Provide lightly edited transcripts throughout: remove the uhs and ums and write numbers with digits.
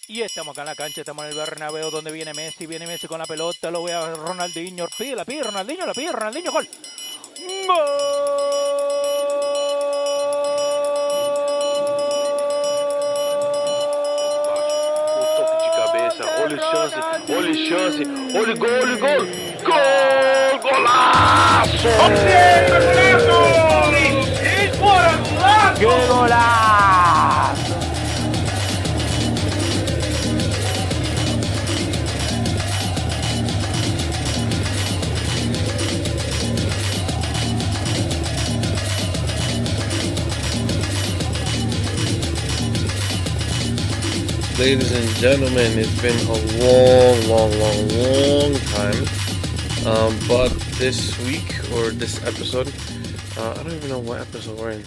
Y estamos acá en la cancha, estamos en el Bernabéu donde viene Messi con la pelota, lo ve a Ronaldinho, la pide Ronaldinho, gol. O toque de cabeça, olha chance, olha gol, golaço! ¡Qué golazo! Ladies and gentlemen, it's been a long time. But this week, or this episode, I don't even know what episode we're in.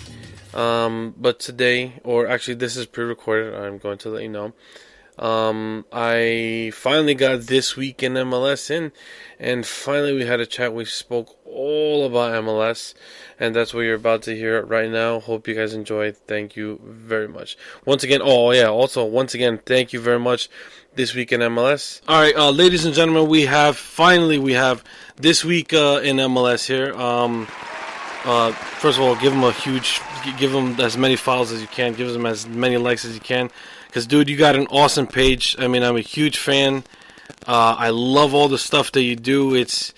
But today, or actually this is pre-recorded, I'm going to let you know. I finally got this week in MLS in, and finally we had a chat. We spoke all about MLS, and that's what you're about to hear right now. Hope you guys enjoyed. Thank you very much. Once again, thank you very much. This week in MLS. All right, ladies and gentlemen, we have this week in MLS here. First of all, give them as many follows as you can, give them as many likes as you can. Because, dude, you got an awesome page. I mean, I'm a huge fan. I love all the stuff that you do. It's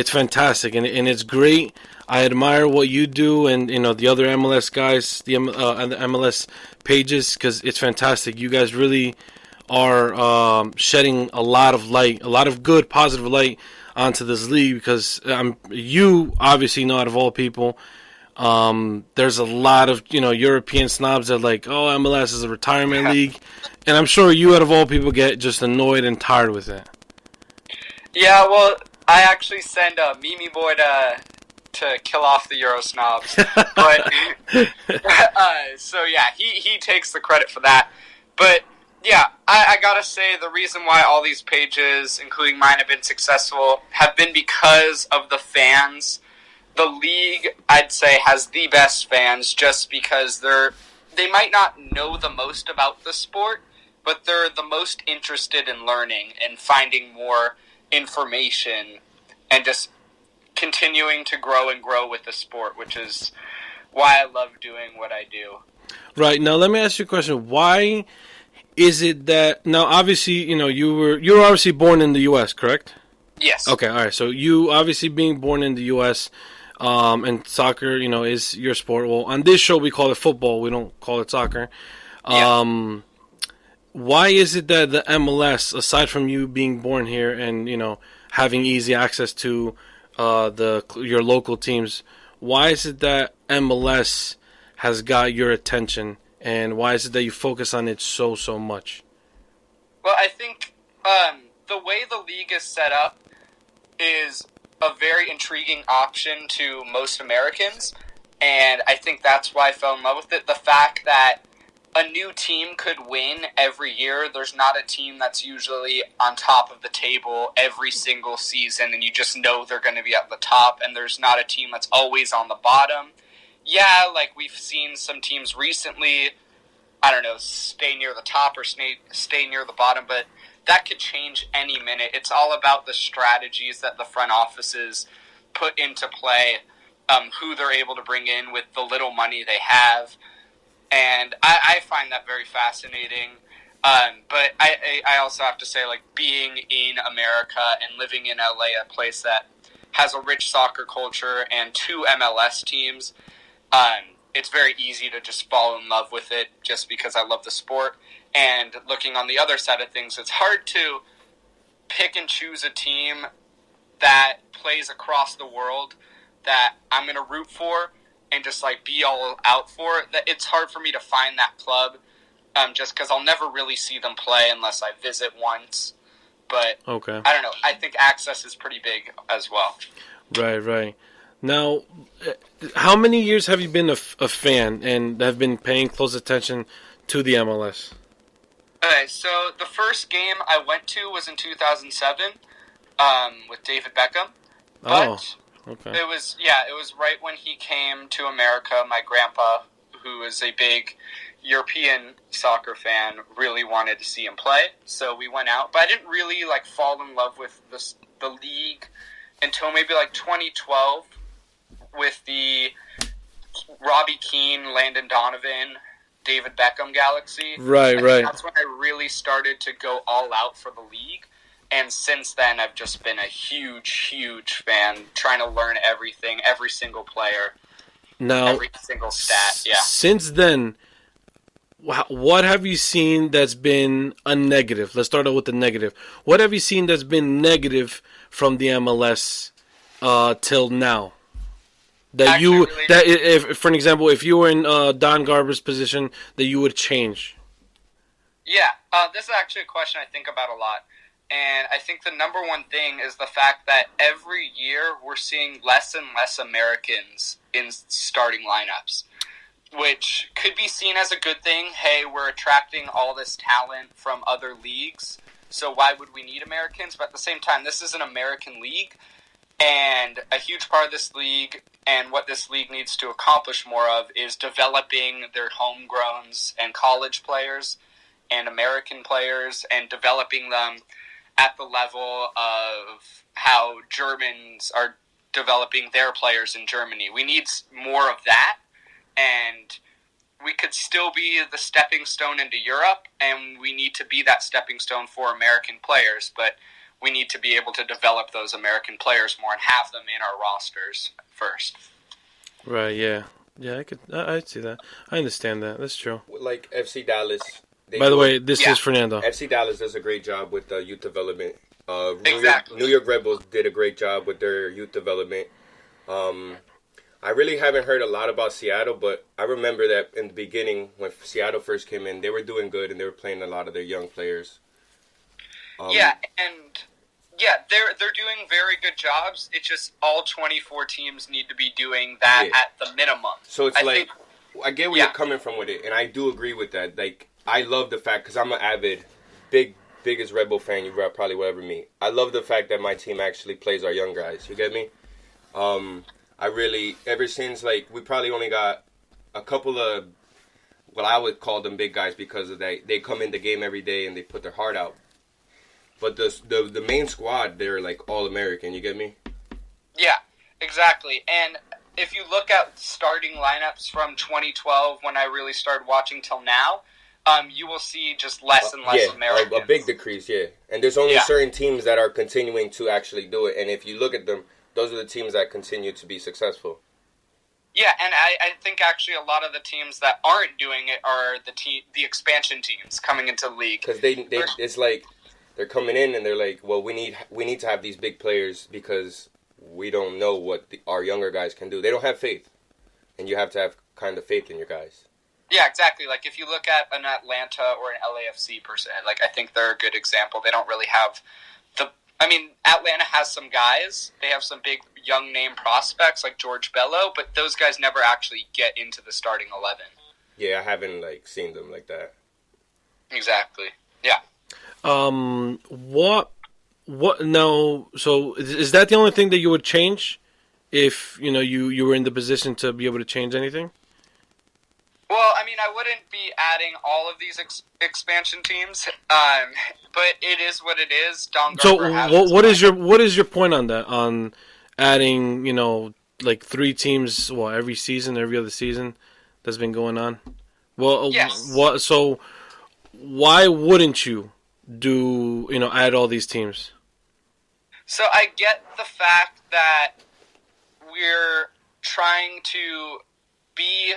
fantastic, and it's great. I admire what you do and, you know, the other MLS guys, the MLS pages, because it's fantastic. You guys really are shedding a lot of light, a lot of good, positive light onto this league, because you obviously know, out of all people, there's a lot of, you know, European snobs that are like, oh, MLS is a retirement league, and I'm sure you, out of all people, get just annoyed and tired with it. Yeah, well, I actually send Mimi Boy to kill off the Euro snobs, but so yeah, he takes the credit for that. But yeah, I gotta say, the reason why all these pages, including mine, have been successful have been because of the fans. The league, I'd say, has the best fans just because they might not know the most about the sport, but they're the most interested in learning and finding more information and just continuing to grow with the sport, which is why I love doing what I do. Right. Now, let me ask you a question. Why is it that, now, obviously, you know, you were obviously born in the U.S., correct? Yes. Okay, all right. So you obviously being born in the U.S., and soccer, you know, is your sport. Well, on this show we call it football. We don't call it soccer. Yeah. Why is it that the MLS, aside from you being born here and, you know, having easy access to your local teams, why is it that MLS has got your attention, and why is it that you focus on it so much? Well, I think the way the league is set up is a very intriguing option to most Americans, and I think that's why I fell in love with it. The fact that a new team could win every year. There's not a team that's usually on top of the table every single season, and you just know they're going to be at the top, and there's not a team that's always on the bottom. Yeah, like we've seen some teams recently, I don't know, stay near the top or stay near the bottom, but that could change any minute. It's all about the strategies that the front offices put into play, who they're able to bring in with the little money they have. And I find that very fascinating. But I also have to say, like, being in America and living in LA, a place that has a rich soccer culture and 2 MLS teams, it's very easy to just fall in love with it just because I love the sport. And looking on the other side of things, it's hard to pick and choose a team that plays across the world that I'm going to root for and just like be all out for. That it's hard for me to find that club, just because I'll never really see them play unless I visit once. But okay. I don't know. I think access is pretty big as well. Right. Now, how many years have you been a fan and have been paying close attention to the MLS? Okay, so the first game I went to was in 2007 with David Beckham. But okay. It was right when he came to America. My grandpa, who is a big European soccer fan, really wanted to see him play, so we went out. But I didn't really fall in love with the league until maybe 2012 with the Robbie Keane, Landon Donovan, David Beckham galaxy. Right. That's when I really started to go all out for the league. And since then, I've just been a huge, huge fan, trying to learn everything, every single player, every single stat. Yeah. Since then, what have you seen that's been a negative? Let's start out with the negative. What have you seen that's been negative from the MLS till now? That if for an example, if you were in Don Garber's position, that you would change. Yeah, this is actually a question I think about a lot. And I think the number one thing is the fact that every year we're seeing less and less Americans in starting lineups, which could be seen as a good thing. Hey, we're attracting all this talent from other leagues, so why would we need Americans? But at the same time, this is an American league, and a huge part of this league and what this league needs to accomplish more of is developing their homegrowns and college players and American players and developing them at the level of how Germans are developing their players in Germany. We need more of that, and we could still be the stepping stone into Europe, and we need to be that stepping stone for American players, but we need to be able to develop those American players more and have them in our rosters first. Right, yeah. Yeah, I'd see that. I understand that. That's true. Like FC Dallas. By the way, this is Fernando. FC Dallas does a great job with youth development. Exactly. New York Red Bulls did a great job with their youth development. I really haven't heard a lot about Seattle, but I remember that in the beginning when Seattle first came in, they were doing good and they were playing a lot of their young players. They're doing very good jobs. It's just all 24 teams need to be doing that at the minimum. So it's I get where you're coming from with it, and I do agree with that. Like, I love the fact, because I'm an avid, biggest Red Bull fan you probably will ever meet. I love the fact that my team actually plays our young guys. You get me? I really, ever since, we probably only got a couple of, I would call them big guys because of that. They come in the game every day and they put their heart out. But the main squad, they're all American. You get me? Yeah, exactly. And if you look at starting lineups from 2012, when I really started watching till now, you will see just less and less Americans. A big decrease, And there's only certain teams that are continuing to actually do it. And if you look at them, those are the teams that continue to be successful. Yeah, and I think actually a lot of the teams that aren't doing it are the expansion teams coming into the league. Because it's they're coming in and they're like, well, we need to have these big players because we don't know what our younger guys can do. They don't have faith, and you have to have kind of faith in your guys. Yeah, exactly. If you look at an Atlanta or an LAFC per se, I think they're a good example. They don't really have Atlanta has some guys. They have some big young name prospects like George Bello, but those guys never actually get into the starting 11. Yeah, I haven't seen them like that. Exactly. Yeah. What now? So is that the only thing that you would change if you were in the position to be able to change anything? Well, I wouldn't be adding all of these expansion teams, but it is what it is. Don Garber what is your point on that? On adding 3 teams, every season, every other season that's been going on. Well, yes. So why wouldn't you add all these teams? So I get the fact that we're trying to be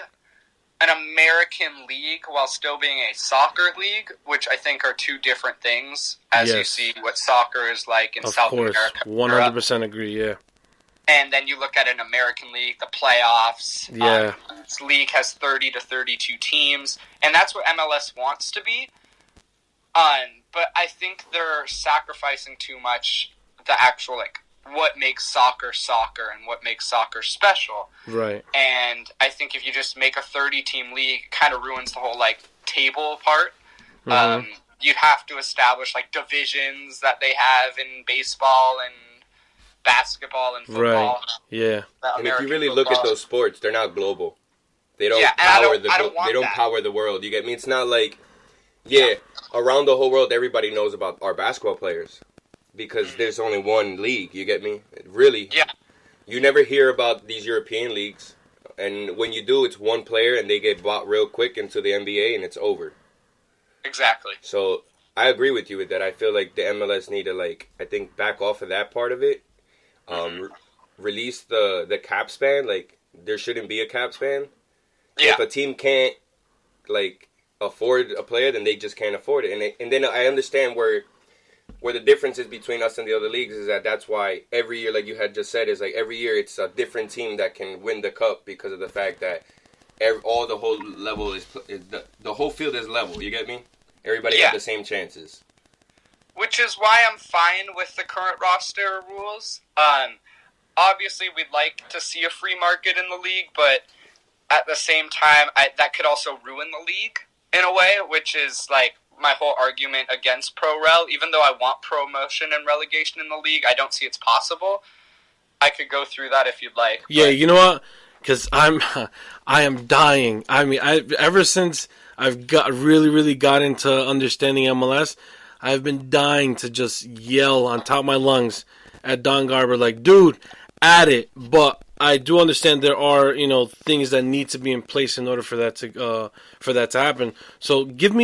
an American league while still being a soccer league, which I think are two different things, as you see what soccer is like in South America. Of course, 100% agree, yeah. And then you look at an American league, the playoffs. Yeah. This league has 30 to 32 teams, and that's what MLS wants to be. But I think they're sacrificing too much the actual, what makes soccer soccer and what makes soccer special. Right. And I think if you just make a 30-team league, it kind of ruins the whole, table part. Mm-hmm. You'd have to establish, divisions that they have in baseball and basketball and football. Right, yeah. And if you really look at those sports, they're not global. They don't Yeah, and I don't want they don't that. power the world. You get me? It's not like around the whole world everybody knows about our basketball players because there's only one league. You get me? Really? Yeah. You never hear about these European leagues, and when you do, it's one player and they get bought real quick into the NBA and it's over. Exactly. So I agree with you with that. I feel like the MLS need to I think back off of that part of it. Release the cap span. Like there shouldn't be a cap span. Yeah. If a team can't afford a player, then they just can't afford it. And then I understand where the difference is between us and the other leagues is that's why every year, like you had just said, is like every year it's a different team that can win the cup because of the fact that the whole level is the whole field is level. You get me? Everybody has the same chances. Which is why I'm fine with the current roster rules. Obviously, we'd like to see a free market in the league, but at the same time, that could also ruin the league in a way, which is like my whole argument against pro-rel. Even though I want promotion and relegation in the league, I don't see it's possible. I could go through that if you'd like. Yeah, you know what? Because I am dying. I mean, ever since I've really got into understanding MLS, I've been dying to just yell on top of my lungs at Don Garber, like, dude, add it. But I do understand there are, things that need to be in place in order for that to happen. So give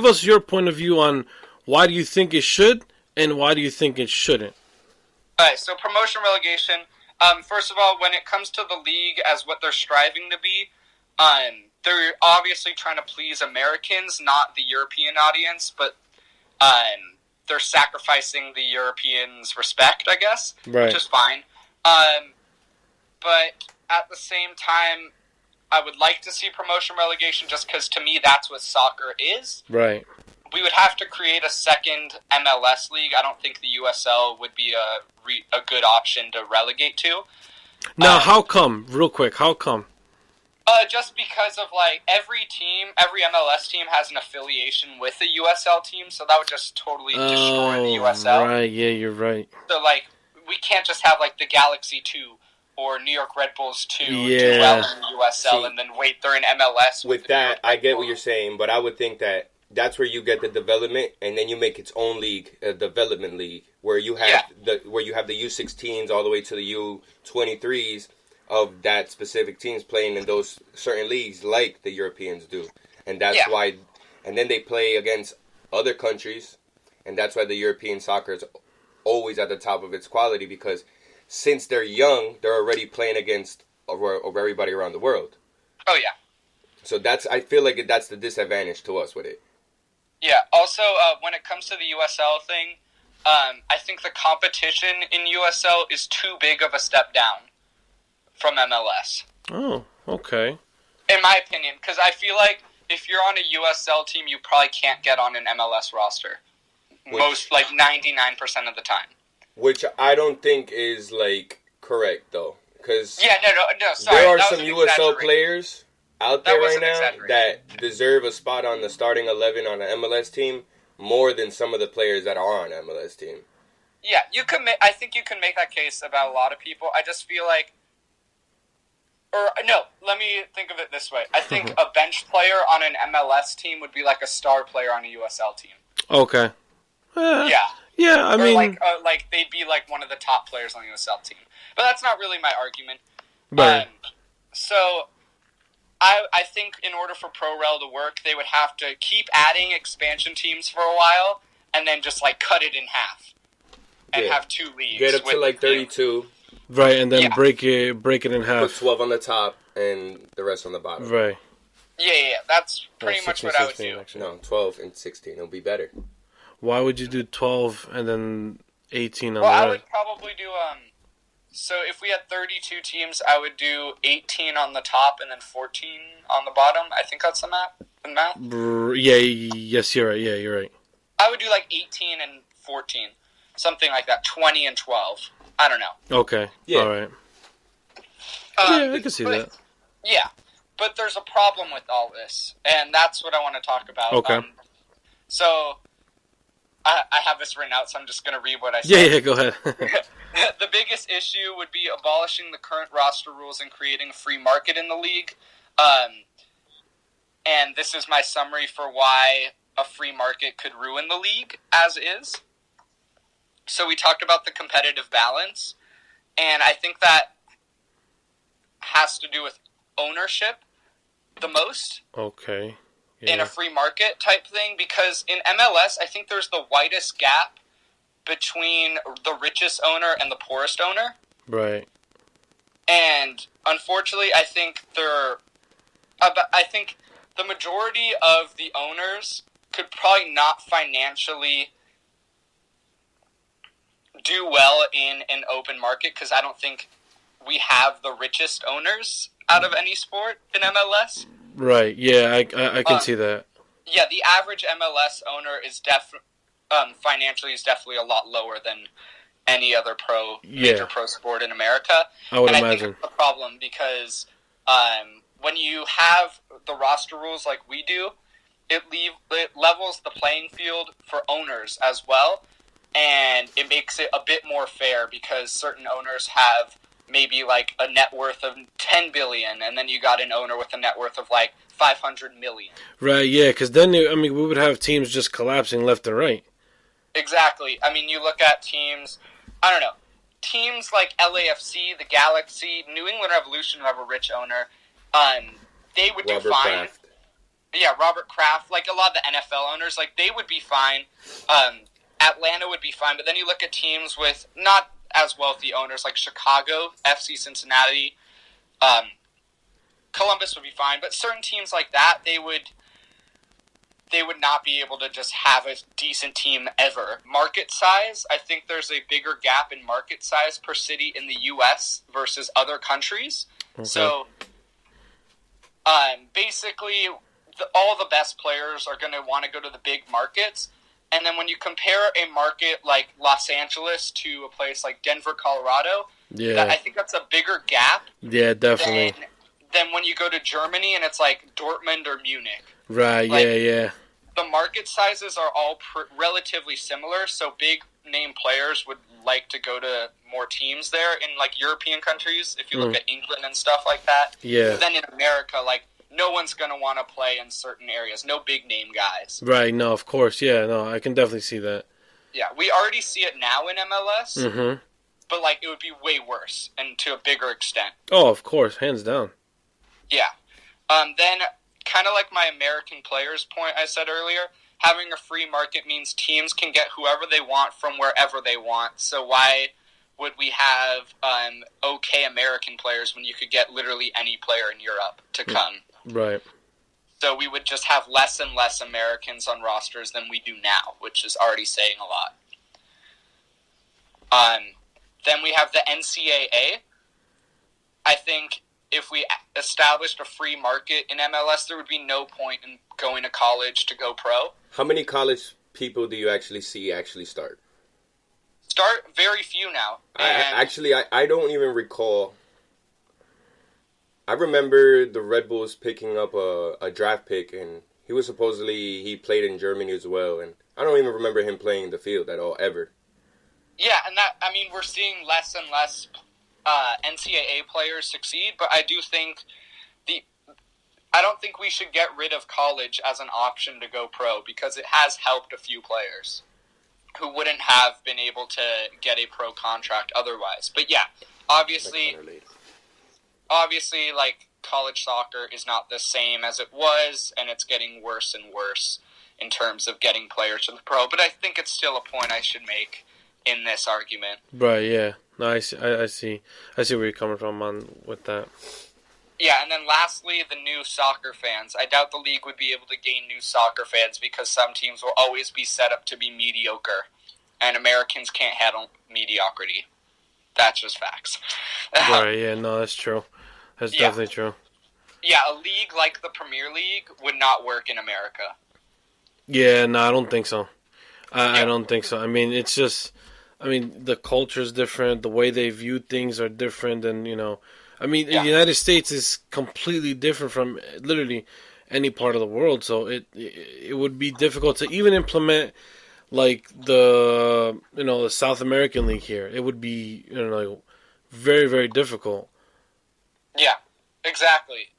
us your point of view on why do you think it should and why do you think it shouldn't. All right, so promotion relegation. First of all, when it comes to the league as what they're striving to be, they're obviously trying to please Americans, not the European audience, but they're sacrificing the Europeans' respect, I guess, which is fine. But at the same time, I would like to see promotion relegation just because, to me, that's what soccer is. Right. We would have to create a second MLS league. I don't think the USL would be a good option to relegate to. Now, how come? Real quick, how come? Just because of, every MLS team has an affiliation with the USL team, so that would just totally destroy the USL. Right, yeah, you're right. So, we can't just have, the Galaxy 2 or New York Red Bulls 2 do well in the USL and then wait, they're in MLS. With that, I get what you're saying, but I would think that that's where you get the development, and then you make its own league, a development league, where you have the U16s all the way to the U23s of that specific teams playing in those certain leagues like the Europeans do. And that's why, and then they play against other countries, and that's why the European soccer is always at the top of its quality, because since they're young, they're already playing against everybody around the world. Oh, yeah. So I feel like that's the disadvantage to us with it. Yeah, also, when it comes to the USL thing, I think the competition in USL is too big of a step down from MLS. Oh, okay. In my opinion, because I feel like if you're on a USL team, you probably can't get on an MLS roster. 99% of the time. Which I don't think is, correct, though. Cause no, sorry. There are some USL players out there right now that deserve a spot on the starting 11 on an MLS team more than some of the players that are on an MLS team. Yeah, I think you can make that case about a lot of people. I just feel like... let me think of it this way. I think a bench player on an MLS team would be like a star player on a USL team. Okay. Yeah, I mean... they'd be like one of the top players on the USL team. But that's not really my argument. Right. So, I think in order for Pro-Rel to work, they would have to keep adding expansion teams for a while, and then just, cut it in half. And have two leagues. Get up to, 32. Right, and then break it in half. Put 12 on the top, and the rest on the bottom. Right. Yeah, that's pretty much what I would do. Actually. No, 12 and 16. It'll be better. Why would you do 12 and then 18 on the Well, I right? would probably do, so if we had 32 teams, I would do 18 on the top and then 14 on the bottom. I think that's the math. Yes, you're right. Yeah, you're right. I would do 18 and 14. Something like that. 20 and 12. I don't know. Okay. Yeah. All right. I can see that. Yeah. But there's a problem with all this, and that's what I want to talk about. Okay. So, I have this written out, so I'm just going to read what I said. Yeah, go ahead. The biggest issue would be abolishing the current roster rules and creating a free market in the league. And this is my summary for why a free market could ruin the league as is. So we talked about the competitive balance, and I think that has to do with ownership the most. Okay. Yeah. In a free market type thing, because in MLS, I think there's the widest gap between the richest owner and the poorest owner. Right. And unfortunately, I think the majority of the owners could probably not financially do well in an open market, because I don't think we have the richest owners out of any sport in MLS. Right. Yeah, I can see that. Yeah, the average MLS owner is financially is definitely a lot lower than any other major pro sport in America. I would imagine. I think it's a problem because when you have the roster rules like we do, it levels the playing field for owners as well, and it makes it a bit more fair because certain owners have maybe like a net worth of $10 billion, and then you got an owner with a net worth of like $500 million. Right, yeah, because then, we would have teams just collapsing left and right. Exactly. I mean, you look at teams, I don't know, teams like LAFC, the Galaxy, New England Revolution, who have a rich owner, they would do fine. Kraft. Yeah, Robert Kraft, like a lot of the NFL owners, like they would be fine. Atlanta would be fine, but then you look at teams with not as wealthy owners like Chicago, FC Cincinnati, Columbus would be fine, but certain teams like that, they would not be able to just have a decent team ever. Market size, I think there's a bigger gap in market size per city in the U.S. versus other countries. Okay. So, basically, all the best players are going to want to go to the big markets. And then when you compare a market like Los Angeles to a place like Denver, Colorado, I think that's a bigger gap. Yeah, definitely. Than when you go to Germany and it's like Dortmund or Munich. Right, like, yeah. The market sizes are all relatively similar, so big name players would like to go to more teams there in like European countries, if you look at England and stuff like that. Yeah. But then in America, like, no one's going to want to play in certain areas. No big name guys. Right, no, of course. Yeah, no, I can definitely see that. Yeah, we already see it now in MLS, but like it would be way worse and to a bigger extent. Oh, of course, hands down. Yeah. Then, kind of like my American players point I said earlier, having a free market means teams can get whoever they want from wherever they want. So why would we have okay American players when you could get literally any player in Europe to come? Right. So we would just have less and less Americans on rosters than we do now, which is already saying a lot. Then we have the NCAA. I think if we established a free market in MLS, there would be no point in going to college to go pro. How many college people do you actually see start? Start very few now. I don't even recall. I remember the Red Bulls picking up a draft pick, and he played in Germany as well, and I don't even remember him playing the field at all, ever. Yeah, and we're seeing less and less NCAA players succeed, but I don't think we should get rid of college as an option to go pro, because it has helped a few players who wouldn't have been able to get a pro contract otherwise. But yeah, obviously, like, college soccer is not the same as it was, and it's getting worse and worse in terms of getting players to the pro. But I think it's still a point I should make in this argument. Right, yeah. No, I see where you're coming from with that. Yeah, and then lastly, the new soccer fans. I doubt the league would be able to gain new soccer fans because some teams will always be set up to be mediocre, and Americans can't handle mediocrity. That's just facts. Right, yeah, no, that's true. That's definitely true. Yeah, a league like the Premier League would not work in America. Yeah, no, I don't think so. I don't think so. I mean, it's just... the culture's different. The way they view things are different. And, the United States is completely different from literally any part of the world. So it would be difficult to even implement, like, the South American League here. It would be, very, very difficult. Yeah, exactly.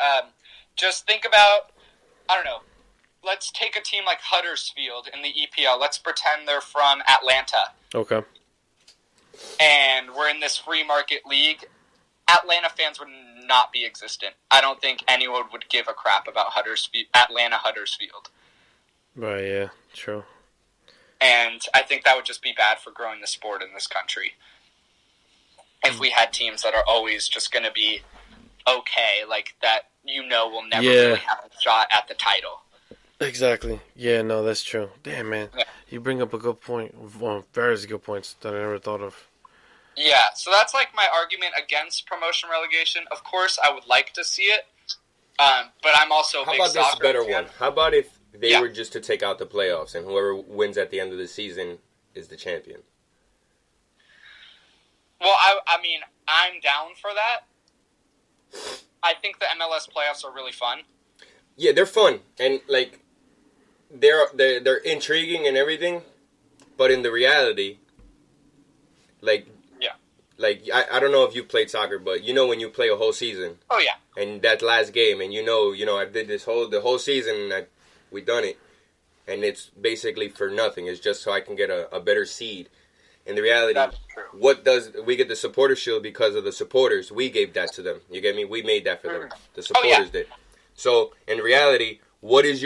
Just think about, I don't know, let's take a team like Huddersfield in the EPL. Let's pretend they're from Atlanta. Okay. And we're in this free market league. Atlanta fans would not be existent. I don't think anyone would give a crap about Huddersfield. Right, yeah, true. And I think that would just be bad for growing the sport in this country. If we had teams that are always just going to be okay, like that, will never really have a shot at the title. Exactly. Yeah, no, that's true. Damn, man. Yeah. You bring up a good point. Well, various good points that I never thought of. Yeah, so that's like my argument against promotion relegation. Of course, I would like to see it, but I'm also a big How about this soccer better fan. one? How about if they were just to take out the playoffs and whoever wins at the end of the season is the champion? Well, I mean, I'm down for that. I think the MLS playoffs are really fun. Yeah, they're fun and like they're intriguing and everything, but in the reality, like I don't know if you played soccer, but when you play a whole season. Oh yeah. And that last game, and I did the whole season, and we done it, and it's basically for nothing. It's just so I can get a better seed. In the reality, That's true. We get the supporter shield because of the supporters? We gave that to them. You get me? We made that for them. The supporters did. So in reality, what is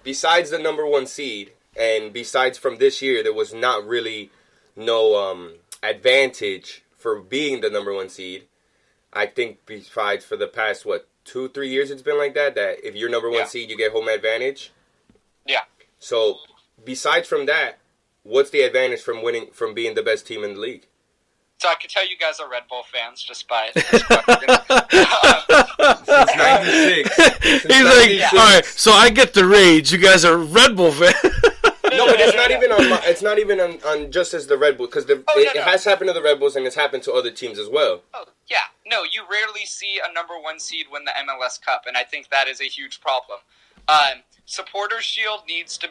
besides the number one seed, and besides from this year, there was not really no advantage for being the number one seed. I think besides for the past 2-3 years it's been like that if you're number one seed you get home advantage. Yeah. So besides from that, what's the advantage from being the best team in the league? So I could tell you guys are Red Bull fans just by this question. Since 96. He's like, all right, so I get the rage. You guys are Red Bull fans. No, but it's not even on just as the Red Bull, because it has happened to the Red Bulls and it's happened to other teams as well. Oh, yeah. No, you rarely see a number one seed win the MLS Cup, and I think that is a huge problem. Supporters Shield needs to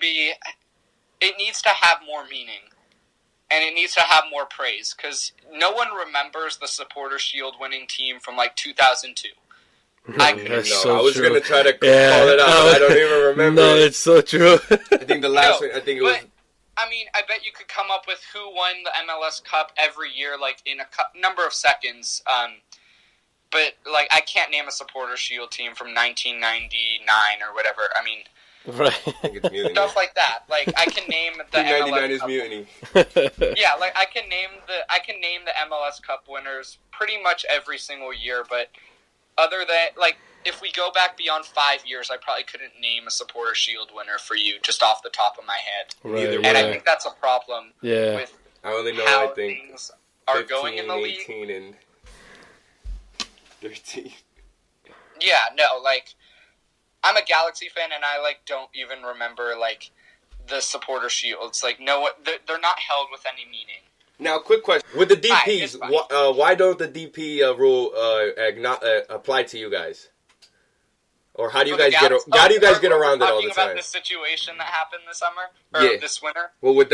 have more meaning, and it needs to have more praise, because no one remembers the Supporters Shield winning team from, 2002. I was going to try to call it out, but I don't even remember. No, it's so true. I think the last one, it was... I mean, I bet you could come up with who won the MLS Cup every year, in a number of seconds. But, I can't name a Supporters Shield team from 1999 or whatever. I mean... Right. I think it's Mutiny. Stuff like that. I can name the MLS 99 is Cup. Mutiny. Yeah, I can name the MLS Cup winners pretty much every single year, but other than if we go back beyond 5 years, I probably couldn't name a Supporter Shield winner for you just off the top of my head. Right, and I think that's a problem with I only know how I think things are 15, going in the league. 18, and 13. Yeah, no, I'm a Galaxy fan, and I don't even remember the Supporter Shields. No, they're not held with any meaning. Now, quick question: with the DPs, why don't the DP rule apply to you guys? Or how do you guys get around it all the Talking time? about the situation that happened this summer or this winter. Well, what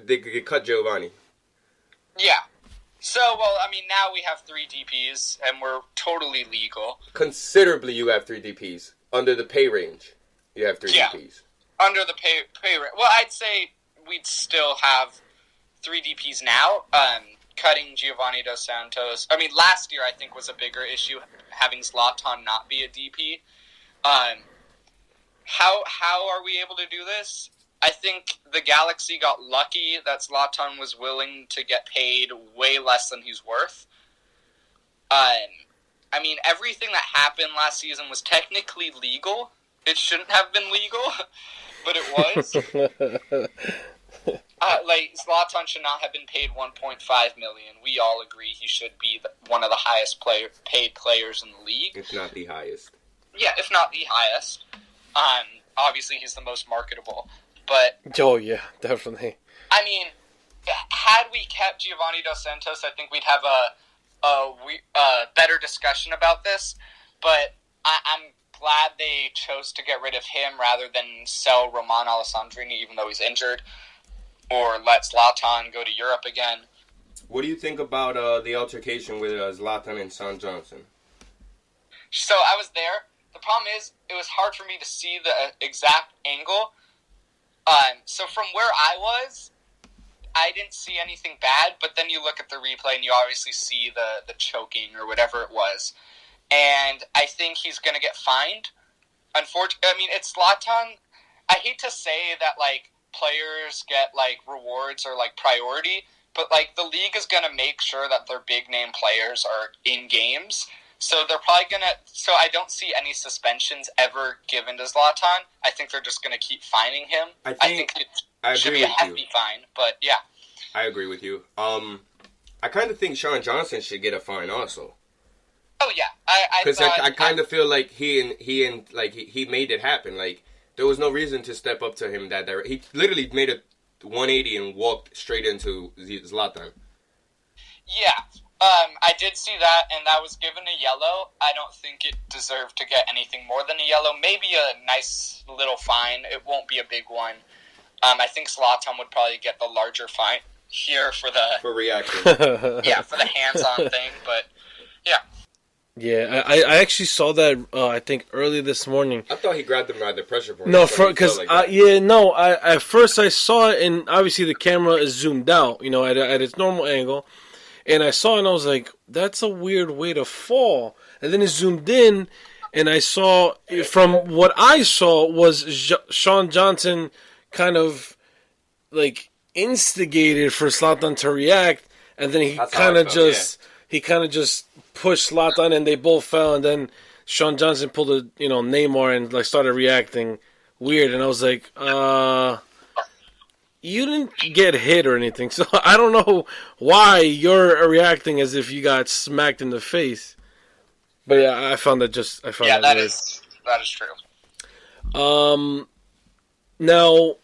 they could cut Giovanni. Yeah. So, now we have 3 DPs, and we're totally legal. Considerably, you have 3 DPs. Under the pay range, you have 3 DPs. Under the pay range. Well, I'd say we'd still have 3 DPs now. Cutting Giovanni Dos Santos. Last year I think was a bigger issue, having Zlatan not be a DP. How are we able to do this? I think the Galaxy got lucky that Zlatan was willing to get paid way less than he's worth. Everything that happened last season was technically legal. It shouldn't have been legal, but it was. Zlatan should not have been paid $1.5 million. We all agree he should be one of the highest paid players in the league. If not the highest. Yeah, if not the highest. Obviously, he's the most marketable. But oh yeah, definitely. Had we kept Giovanni Dos Santos, I think we'd have a better discussion about this. But I'm glad they chose to get rid of him rather than sell Roman Alessandrini, even though he's injured, or let Zlatan go to Europe again. What do you think about the altercation with Zlatan and Son Johnson? So I was there. The problem is, it was hard for me to see the exact angle. So from where I was, I didn't see anything bad, but then you look at the replay and you obviously see the choking or whatever it was. And I think he's going to get fined. Unfortunately, I mean, it's Zlatan. I hate to say that, like, players get, like, rewards or, like, priority, but, like, the league is going to make sure that their big-name players are in games. So they're probably going to... So I don't see any suspensions ever given to Zlatan. I think they're just going to keep fining him. I think it should be a hefty fine, but, yeah. I agree with you. I kind of think Sean Johnson should get a fine also. Oh, yeah. Because I kind of feel like he made it happen. Like, there was no reason to step up to him that direct. He literally made a 180 and walked straight into Zlatan. Yeah. I did see that, and that was given a yellow. I don't think it deserved to get anything more than a yellow. Maybe a nice little fine. It won't be a big one. I think Zlatan would probably get the larger fine here for reacting. Yeah, for the hands-on thing, but yeah. Yeah, I actually saw that, I think, early this morning. I thought he grabbed him by the pressure point. No, because, at first I saw it, and obviously the camera is zoomed out, you know, at its normal angle. And I saw it, and I was like, that's a weird way to fall. And then it zoomed in, and I saw, from what I saw, was Sean Johnson kind of, like, instigated for Zlatan to react, and then he kind of just pushed Zlatan, and they both fell, and then Sean Johnson pulled a, Neymar and, like, started reacting weird, and I was like, you didn't get hit or anything, so I don't know why you're reacting as if you got smacked in the face. But yeah, I found that weird. That is true. Now,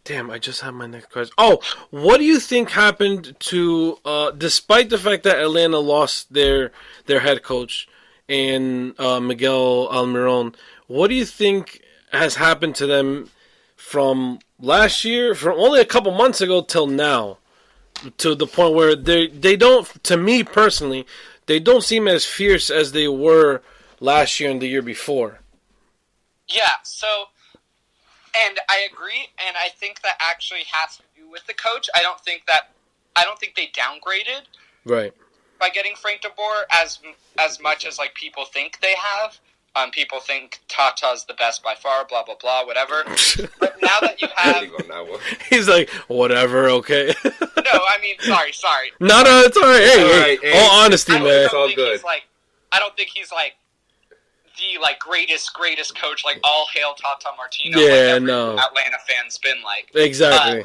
damn, I just had my next question. Oh, what do you think happened to, despite the fact that Atlanta lost their head coach and Miguel Almiron, what do you think has happened to them from last year, from only a couple months ago till now, to the point where they don't, to me personally, they don't seem as fierce as they were last year and the year before. Yeah, so, and I agree, and I think that actually has to do with the coach. I don't think they downgraded, right, by getting Frank de Boer as much as, like, people think they have. People think Tata's the best by far, blah, blah, blah, whatever. But now that you have... He's like, whatever, okay. No, I mean, sorry. No, it's all right. Hey, all honesty, man. It's all good. I don't think he's, like, the, like, greatest coach, like, all hail Tata Martino. Yeah, like no. Atlanta fans been like. Exactly.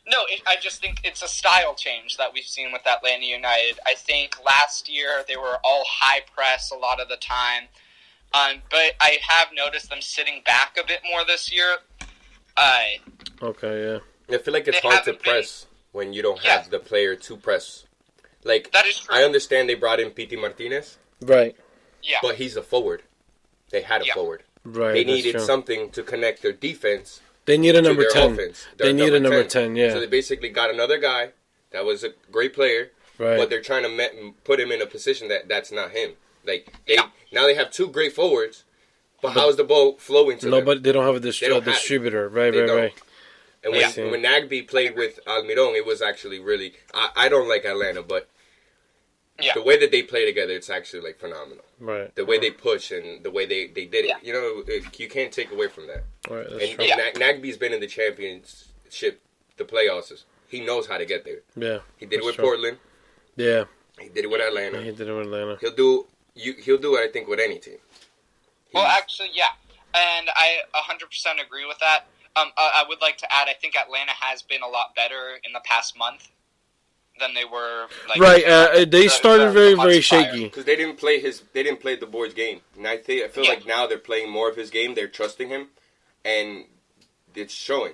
I just think it's a style change that we've seen with Atlanta United. I think last year they were all high press a lot of the time. But I have noticed them sitting back a bit more this year. Okay, yeah. I feel like it's hard to press when you don't have the player to press. Like, that is true. I understand they brought in Pity Martinez. Right. Yeah. But he's a forward. They had a forward. Right. They needed something to connect their defense. They need a number 10. Offense. They need a number 10, yeah. So they basically got another guy that was a great player, but they're trying to put him in a position that's not him. Like, now they have two great forwards, but how is the ball flowing to them? But they don't have a distributor. Right. And when Nagby played with Almiron, it was actually really... I don't like Atlanta, but the way that they play together, it's actually, like, phenomenal. Right. The way they push and the way they did it. You know, you can't take away from that. Right, that's and true. Nagby's been in the championship, the playoffs. He knows how to get there. Yeah. He did it with Portland. Yeah. He did it with Atlanta. He'll do it, I think, with any team. Well, actually, yeah. And I 100% agree with that. I would like to add, I think Atlanta has been a lot better in the past month than they were. Like, they started very, very shaky. Because they didn't play the board's game. And I feel like now they're playing more of his game. They're trusting him. And it's showing.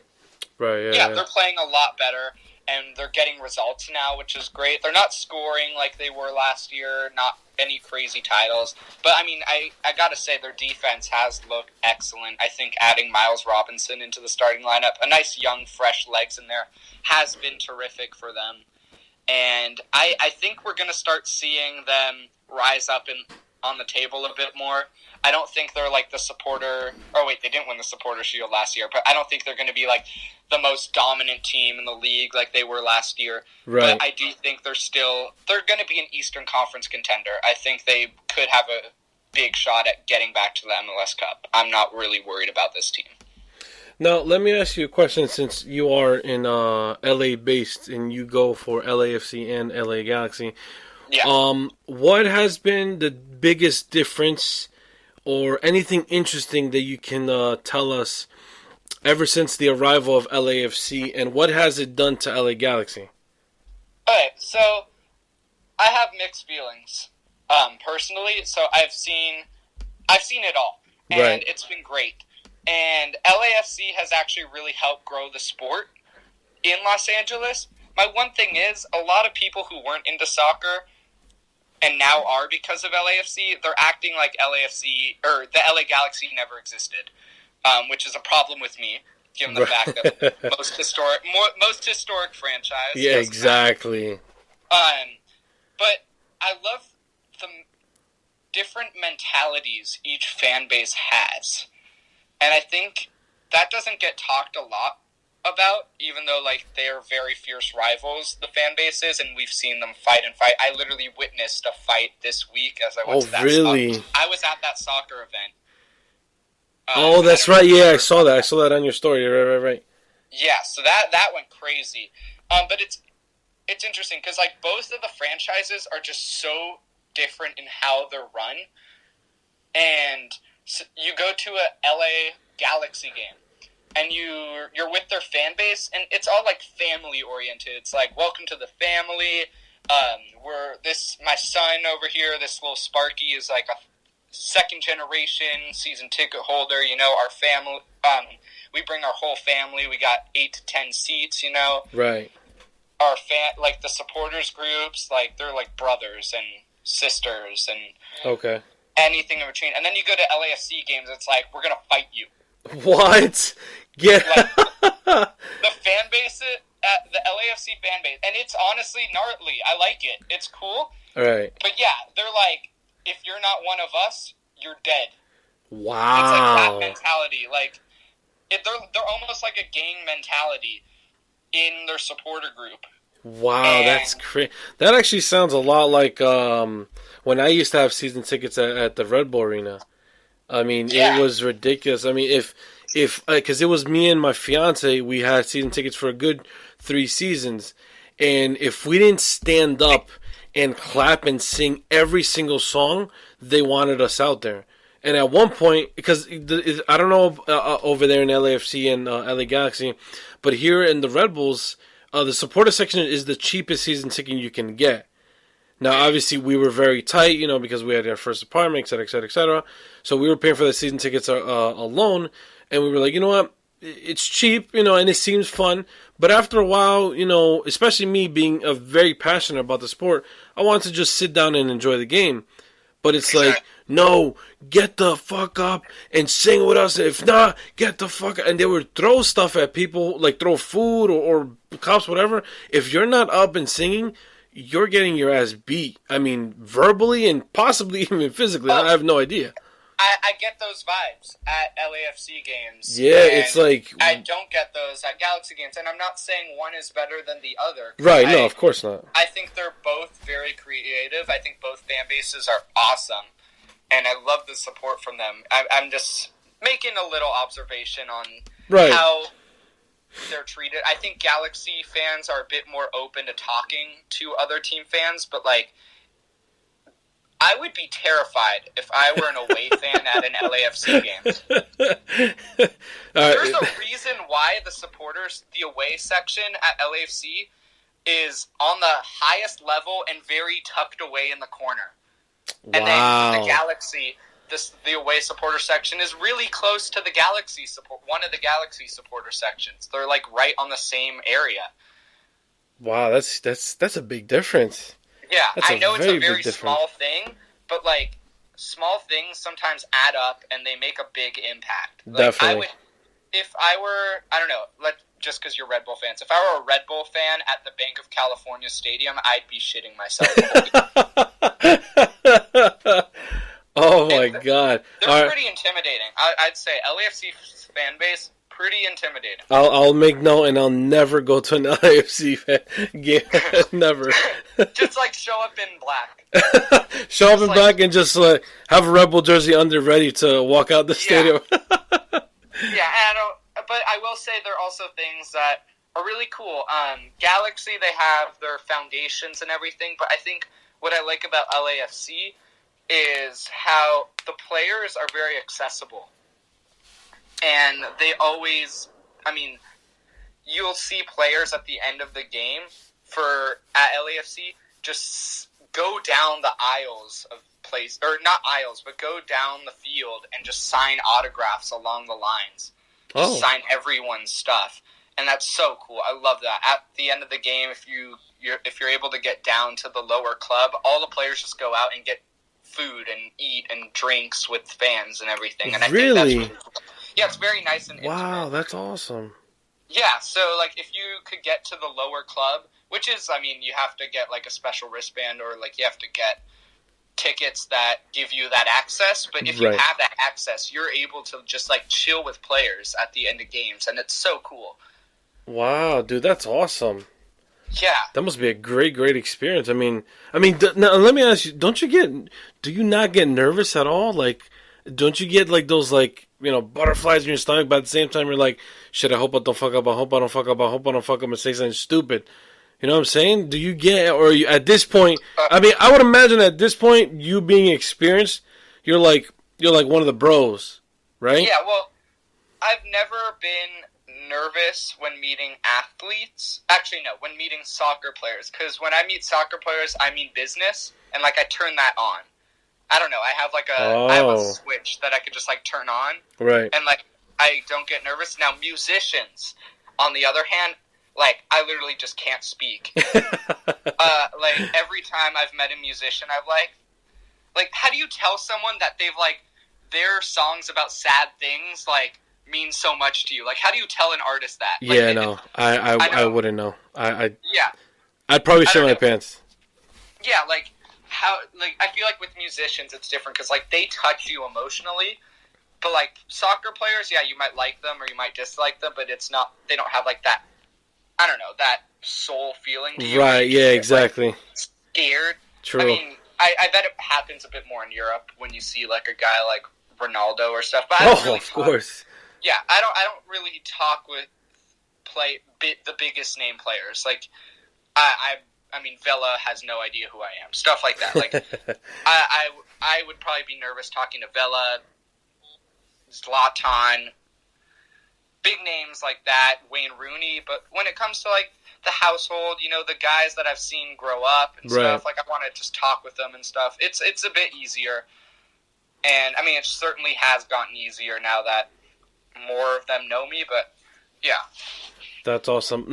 Right, yeah, they're playing a lot better. And they're getting results now, which is great. They're not scoring like they were last year, not any crazy titles. But, I mean, I got to say their defense has looked excellent. I think adding Miles Robinson into the starting lineup, a nice young, fresh legs in there, has been terrific for them. And I think we're going to start seeing them rise up on the table a bit more. I don't think they're like the supporter. Oh wait, they didn't win the supporter shield last year, but I don't think they're going to be like the most dominant team in the league like they were last year. Right. But I do think they're going to be an Eastern Conference contender. I think they could have a big shot at getting back to the MLS Cup. I'm not really worried about this team. Now, let me ask you a question. Since you are in LA based and you go for LAFC and LA Galaxy, Yeah. What has been the biggest difference or anything interesting that you can tell us ever since the arrival of LAFC, and what has it done to LA Galaxy? Okay, so I have mixed feelings personally. So I've seen it all, and Right. it's been great. And LAFC has actually really helped grow the sport in Los Angeles. My one thing is, a lot of people who weren't into soccer and now are because of LAFC, they're acting like LAFC or the LA Galaxy never existed, which is a problem with me, given the fact that most historic franchise. Yeah, exactly. But I love the different mentalities each fan base has. And I think that doesn't get talked a lot about, even though like they're very fierce rivals, the fan bases, and we've seen them fight and fight. I literally witnessed a fight this week as I went to that really? I was at that soccer event. That's right. Yeah, I saw that. I saw that on your story. Right. Yeah, so that went crazy. But it's interesting because like both of the franchises are just so different in how they're run, and so you go to a LA Galaxy game, and you're with their fan base, and it's all like family oriented. It's like, welcome to the family. My son over here, this little Sparky, is like a second generation season ticket holder. You know, our family. We bring our whole family. We got 8 to 10 seats. You know, Right. our the supporters groups, like they're like brothers and sisters and Okay. anything in between. And then you go to LAFC games, it's like, we're gonna fight you. What? Yeah. Like, the fan base at the LAFC fan base, and it's honestly gnarly. I like it. It's cool. All right. But yeah, they're like, if you're not one of us, you're dead. Wow. It's like that mentality. Like they're almost like a gang mentality in their supporter group. Wow, And that's crazy. That actually sounds a lot like when I used to have season tickets at the Red Bull Arena. I mean, Yeah. it was ridiculous. I mean, if because it was me and my fiance, we had season tickets for a good 3 seasons, and if we didn't stand up and clap and sing every single song, they wanted us out there. And at one point, because I don't know over there in LAFC and LA Galaxy, but here in the Red Bulls, the supporter section is the cheapest season ticket you can get. Now, obviously, we were very tight, you know, because we had our first apartment, et cetera, et cetera, et cetera. So we were paying for the season tickets alone, and we were like, you know what? It's cheap, you know, and it seems fun. But after a while, you know, especially me being very passionate about the sport, I wanted to just sit down and enjoy the game. But it's like, no, get the fuck up and sing with us. If not, get the fuck up. And they would throw stuff at people, like throw food or cops, whatever. If you're not up and singing, you're getting your ass beat. I mean, verbally and possibly even physically. I have no idea. I get those vibes at LAFC games. Yeah, it's like... I don't get those at Galaxy games, and I'm not saying one is better than the other. Right, no, of course not. I think they're both very creative. I think both fan bases are awesome, and I love the support from them. I'm just making a little observation on how they're treated. I think Galaxy fans are a bit more open to talking to other team fans, but like, I would be terrified if I were an away fan at an LAFC game. There's a reason why the away section at LAFC is on the highest level and very tucked away in the corner. Wow. And then the Galaxy, the away supporter section is really close to the Galaxy one of the Galaxy supporter sections. They're like right on the same area. Wow, that's a big difference. Yeah, I know it's a very difference. small thing, but like small things sometimes add up and they make a big impact. Like, Definitely. If I were, I don't know, just because you're Red Bull fans, if I were a Red Bull fan at the Bank of California Stadium, I'd be shitting myself. Oh my God! They're All right, pretty intimidating. I'd say LAFC fan base pretty intimidating. I'll make note, and I'll never go to an LAFC game. Never. Just like show up in black. Show up in black and just have a Red Bull jersey under ready to walk out the stadium. Yeah, but I will say there are also things that are really cool. Galaxy, they have their foundations and everything, but I think what I like about LAFC is how the players are very accessible. And they always, I mean, you'll see players at the end of the game at LAFC just go down the aisles of place, or not aisles, but go down the field and just sign autographs along the lines. Just sign everyone's stuff. And that's so cool. I love that. At the end of the game, if you're able to get down to the lower club, all the players just go out and get food and eat and drinks with fans and everything. And I think that's really cool. Yeah, it's very nice and intimate. Wow, that's awesome. Yeah, so like if you could get to the lower club, which is, I mean, you have to get like a special wristband, or like you have to get tickets that give you that access. But if you have that access, you're able to just like chill with players at the end of games, and it's so cool. Wow, dude, that's awesome. Yeah, that must be a great experience. I mean, now, let me ask you: do you not get nervous at all? Like, don't you get like those butterflies in your stomach? But at the same time, you're like, shit, I hope I don't fuck up. I hope I don't fuck up. I hope I don't fuck up and say something stupid. You know what I'm saying? Do you get, or are you, at this point? I mean, I would imagine at this point, you being experienced, you're like one of the bros, right? Yeah. Well, I've never been nervous when meeting athletes. Actually, no, when meeting soccer players. Because when I meet soccer players, I mean business, and like I turn that on. I don't know. I have I have a switch that I could just like turn on, right? And like I don't get nervous. Now musicians, on the other hand, like I literally just can't speak. Like every time I've met a musician, I've like how do you tell someone that they've like their songs about sad things like mean so much to you? Like how do you tell an artist that? Like, yeah, no, I wouldn't know. Yeah, I'd probably shit my pants. Yeah, like. How I feel like with musicians it's different because like they touch you emotionally, but like soccer players, yeah, you might like them or you might dislike them, but it's not, they don't have like that, I don't know, that soul feeling to you. Right? Yeah, exactly. Like, scared. True. I mean, I bet it happens a bit more in Europe when you see like a guy like Ronaldo or stuff. But I don't really of course. Yeah, I don't really talk with the biggest name players. Like I mean, Vela has no idea who I am. Stuff like that. Like, I would probably be nervous talking to Vela, Zlatan, big names like that, Wayne Rooney. But when it comes to, like, the household, you know, the guys that I've seen grow up and stuff, like, I want to just talk with them and stuff. It's a bit easier. And, I mean, it certainly has gotten easier now that more of them know me, but, yeah. That's awesome.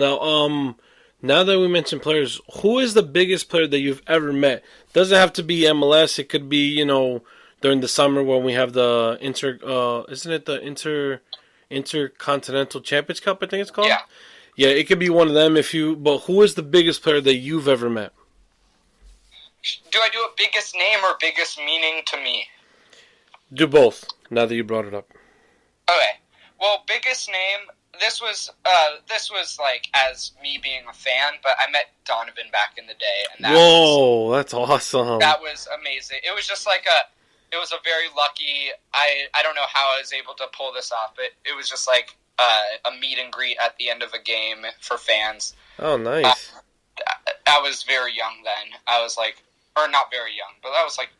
Now that we mentioned players, who is the biggest player that you've ever met? Doesn't have to be MLS. It could be, during the summer when we have the Intercontinental Champions Cup, I think it's called? Yeah. Yeah, it could be one of them but who is the biggest player that you've ever met? Do I do a biggest name or biggest meaning to me? Do both, now that you brought it up. Okay. Well, biggest name... This was like as me being a fan, but I met Donovan back in the day, and that's awesome. That was amazing. It was just like it was a very lucky. I don't know how I was able to pull this off, but it was just like a meet and greet at the end of a game for fans. Oh, nice. I was very young then. I was like, or not very young, but I was like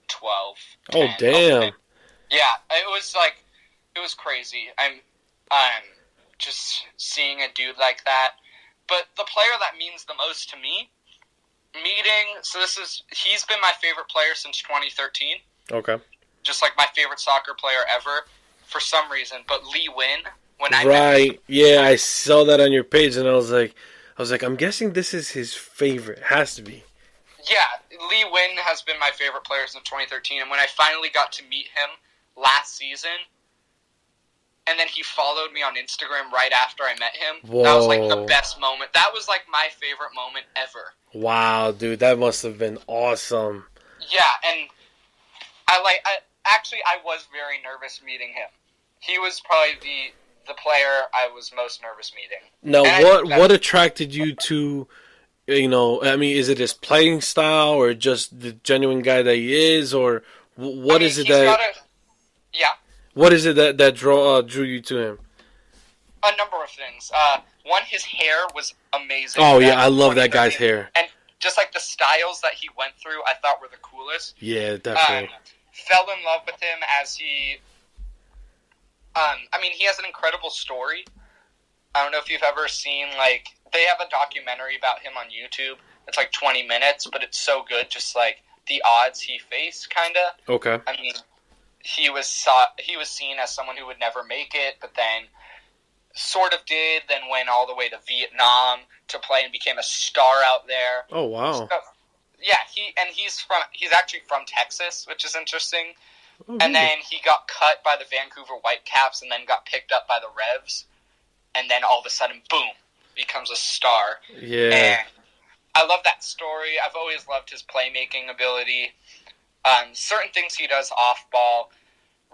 12. Oh, damn. Yeah, it was crazy. I'm just seeing a dude like that. But the player that means the most to me, he's been my favorite player since 2013. Okay. Just like my favorite soccer player ever, for some reason. But Lee Win, when I met him, yeah, I saw that on your page, and I was like, I'm guessing this is his favorite. It has to be. Yeah, Lee Win has been my favorite player since 2013, and when I finally got to meet him last season, and then he followed me on Instagram right after I met him. Whoa. That was like the best moment. That was like my favorite moment ever. Wow, dude, that must have been awesome. Yeah, and I was very nervous meeting him. He was probably the player I was most nervous meeting. Now, what attracted you to, I mean, is it his playing style or just the genuine guy that he is, or what is it that? What is it that drew you to him? A number of things. One, his hair was amazing. Oh yeah, I love that guy's hair. And just like the styles that he went through, I thought were the coolest. Yeah, definitely. Fell in love with him as he. I mean, he has an incredible story. I don't know if you've ever seen, like, they have a documentary about him on YouTube. It's like 20 minutes, but it's so good. Just like the odds he faced, kind of. Okay. I mean, he was seen as someone who would never make it, but then sort of did. Then went all the way to Vietnam to play and became a star out there. Oh wow. So, yeah, he's actually from Texas, which is interesting. Oh, and then he got cut by the Vancouver Whitecaps and then got picked up by the Revs. And then all of a sudden, boom, becomes a star. Yeah. And I love that story. I've always loved his playmaking ability. Certain things he does off ball,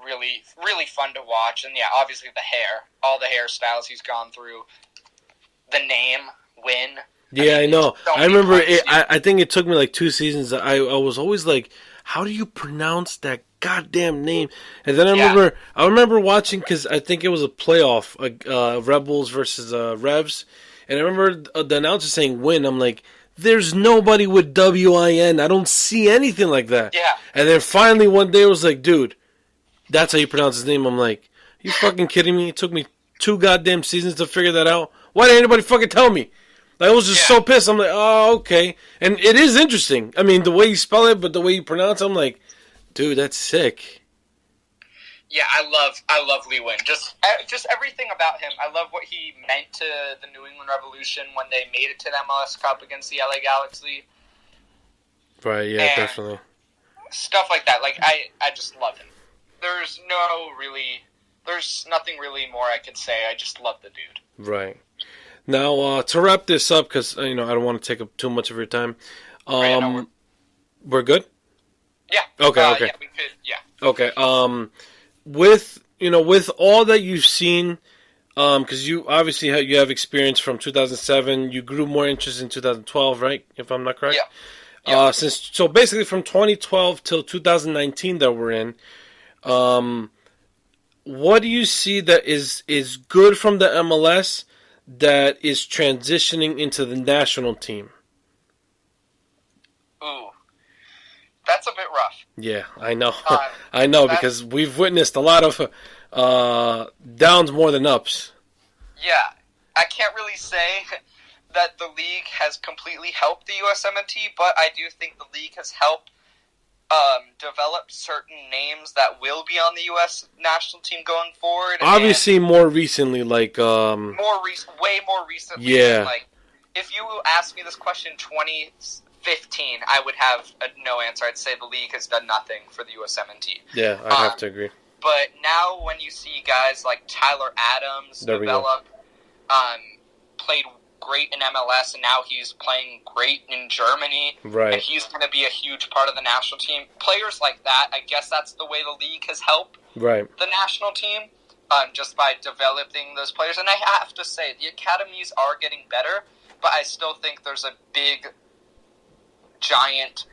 really, really fun to watch. And yeah, obviously the hair, all the hairstyles he's gone through. The name, Win. Yeah, I know. I remember I think it took me like 2 seasons. I was always like, how do you pronounce that goddamn name? And then I remember watching, because I think it was a playoff, Rebels versus Revs, and I remember the announcer saying "win." I'm like, there's nobody with WIN. I don't see anything like that. Yeah. And then finally one day I was like, dude, that's how you pronounce his name. I'm like, you fucking kidding me? It took me 2 goddamn seasons to figure that out. Why didn't anybody fucking tell me? I was just so pissed. I'm like, oh, okay. And it is interesting. I mean, the way you spell it, but the way you pronounce it, I'm like, dude, that's sick. Yeah, I love Lee Win. Just everything about him. I love what he meant to the New England Revolution when they made it to the MLS Cup against the LA Galaxy. Right, yeah, and definitely. Stuff like that. Like, I just love him. There's nothing really more I could say. I just love the dude. Right. Now, to wrap this up, because I don't want to take up too much of your time. We're good? Yeah. Okay. Yeah, we could. Yeah. Okay. With all that you've seen, because you obviously you have experience from 2007. You grew more interest in 2012, right? If I'm not correct. Yeah. So basically from 2012 till 2019 that we're in, what do you see that is good from the MLS that is transitioning into the national team? Ooh, that's a bit rough. Yeah, I know. I know, because we've witnessed a lot of downs more than ups. Yeah, I can't really say that the league has completely helped the USMNT, but I do think the league has helped develop certain names that will be on the U.S. national team going forward. Obviously, more recently, like way more recently. Yeah. Like, if you asked me this question in 2015, I would have no answer. I'd say the league has done nothing for the USMNT. Yeah, I have to agree. But now, when you see guys like Tyler Adams develop, played great in MLS, and now he's playing great in Germany. Right. And he's going to be a huge part of the national team. Players like that, I guess that's the way the league has helped the national team, just by developing those players. And I have to say, the academies are getting better, but I still think there's a big, giant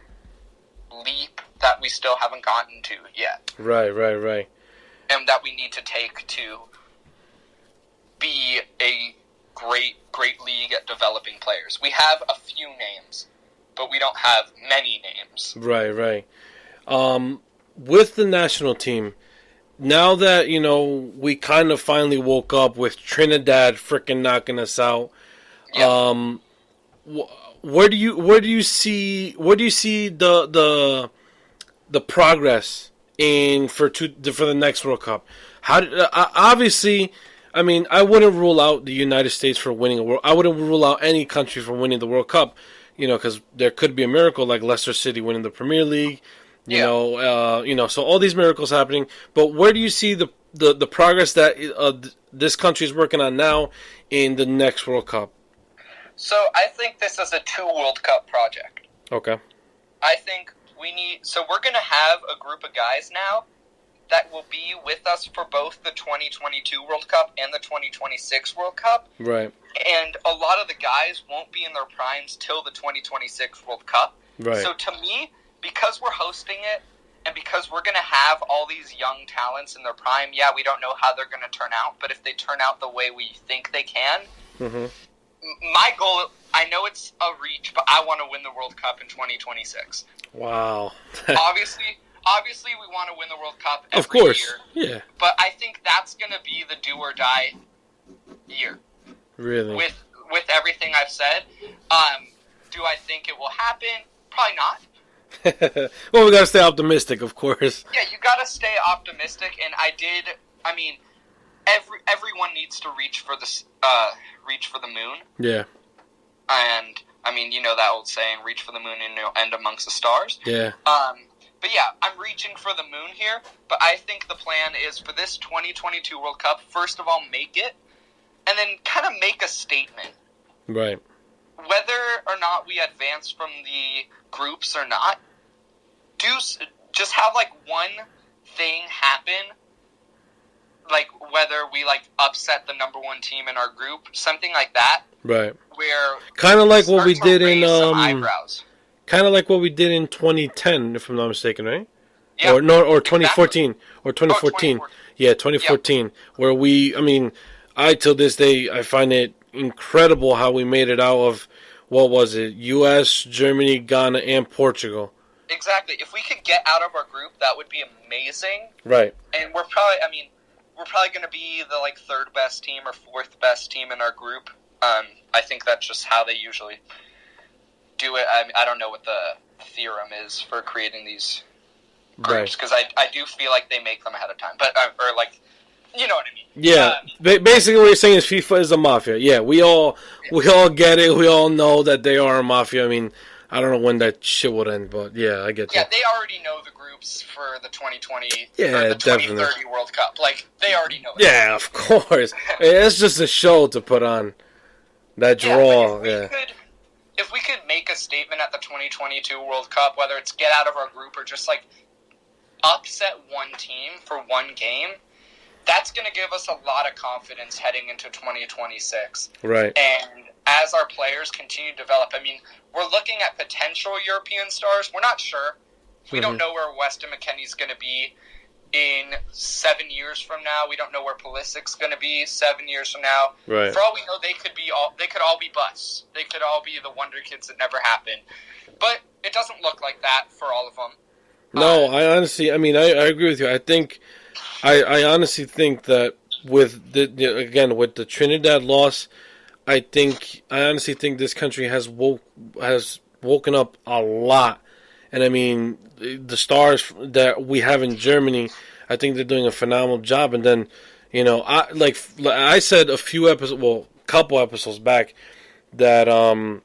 leap that we still haven't gotten to yet. Right. And that we need to take to be a great league at developing players. We have a few names, but we don't have many names. Right. With the national team, now that, we kind of finally woke up with Trinidad freaking knocking us out, where do you see the progress for the next World Cup? Obviously, I mean, I wouldn't rule out the United States for winning a world. I wouldn't rule out any country from winning the World Cup, because there could be a miracle like Leicester City winning the Premier League. So all these miracles happening. But where do you see the progress that this country is working on now in the next World Cup? So I think this is a 2 World Cup project. Okay. I think we're going to have a group of guys now that will be with us for both the 2022 World Cup and the 2026 World Cup. Right. And a lot of the guys won't be in their primes till the 2026 World Cup. Right. So to me, because we're hosting it and because we're going to have all these young talents in their prime, yeah, we don't know how they're going to turn out, but if they turn out the way we think they can, my goal, I know it's a reach, but I want to win the World Cup in 2026. Wow. Obviously, we want to win the World Cup every Of course. year. Yeah. But I think that's going to be the do or die year. Really? With everything I've said. Do I think it will happen? Probably not. Well, we got to stay optimistic, of course. Yeah, you got to stay optimistic, and I mean, everyone needs to reach for the moon. Yeah. And, I mean, you know that old saying, reach for the moon and you'll end amongst the stars. Yeah. But yeah, I'm reaching for the moon here, but I think the plan is for this 2022 World Cup, first of all, make it, and then kind of make a statement. Right. Whether or not we advance from the groups or not, just have, like, one thing happen, like, whether we, like, upset the number one team in our group, something like that. Right. Where kind of like what we did in eyebrows. Kind of like what we did in 2010, if I'm not mistaken, right? Yeah, or 2014, exactly. or 2014. Yeah, 2014. Yep. Where I till this day I find it incredible how we made it out of what was it? U.S., Germany, Ghana, and Portugal. Exactly. If we could get out of our group, that would be amazing. Right. And we're probably going to be the like third best team or fourth best team in our group. I think that's just how they usually do it. I don't know what the theorem is for creating these groups because I do feel like they make them ahead of time, but or like, you know what I mean? Yeah. Basically, what you're saying is FIFA is a mafia. Yeah, we all get it. We all know that they are a mafia. I mean, I don't know when that shit would end, but yeah, I get you. Yeah, that. they already know the groups for the 2020 or the 2030 World Cup. Like, they already know it. Yeah, of course. It's just a show to put on. That draw, If we could make a statement at the 2022 World Cup, whether it's get out of our group or just, like, upset one team for one game, that's going to give us a lot of confidence heading into 2026. Right. And as our players continue to develop, I mean, we're looking at potential European stars. We're not sure. We don't know where Weston McKennie's going to be in 7 years from now. We don't know where Pulisic's going to be 7 years from now. Right. For all we know, they could all be busts. They could all be the wonder kids that never happened. But it doesn't look like that for all of them. No, I honestly, I agree with you. I think, I honestly think that with with the Trinidad loss, I honestly think this country has woken up a lot. And I mean, the stars that we have in Germany, I think they're doing a phenomenal job. And then, I said couple episodes back, that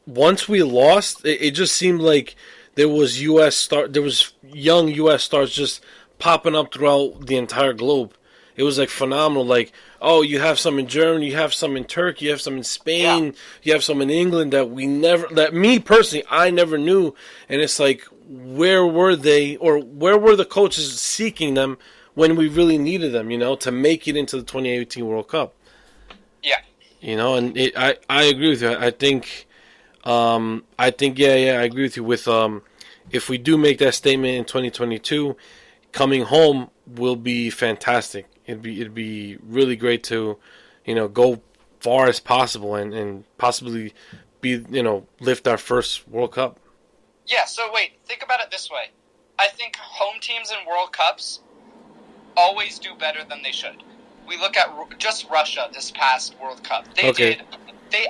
once we lost, it just seemed like there was young U.S. stars just popping up throughout the entire globe. It was like phenomenal. Like, oh, you have some in Germany, you have some in Turkey, you have some in Spain, you have some in England that me personally, I never knew. And it's like, where were they, or where were the coaches seeking them when we really needed them, to make it into the 2018 World Cup? Yeah. And I agree with you. I think, I agree with you with, if we do make that statement in 2022, coming home will be fantastic. It'd be really great to, go far as possible and possibly be, lift our first World Cup. Yeah, so wait, think about it this way. I think home teams in World Cups always do better than they should. We look at just Russia this past World Cup. They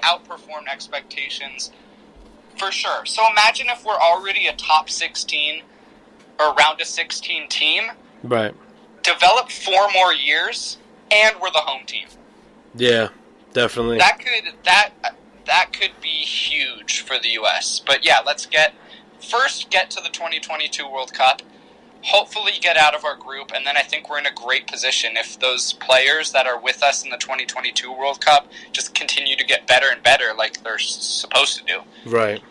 outperformed expectations for sure. So imagine if we're already a top 16 or round of 16 team. Right. Develop 4 more years, and we're the home team. Yeah, definitely. That could be huge for the U.S. But yeah, let's get to the 2022 World Cup. Hopefully get out of our group, and then I think we're in a great position if those players that are with us in the 2022 World Cup just continue to get better and better like they're supposed to do. Right.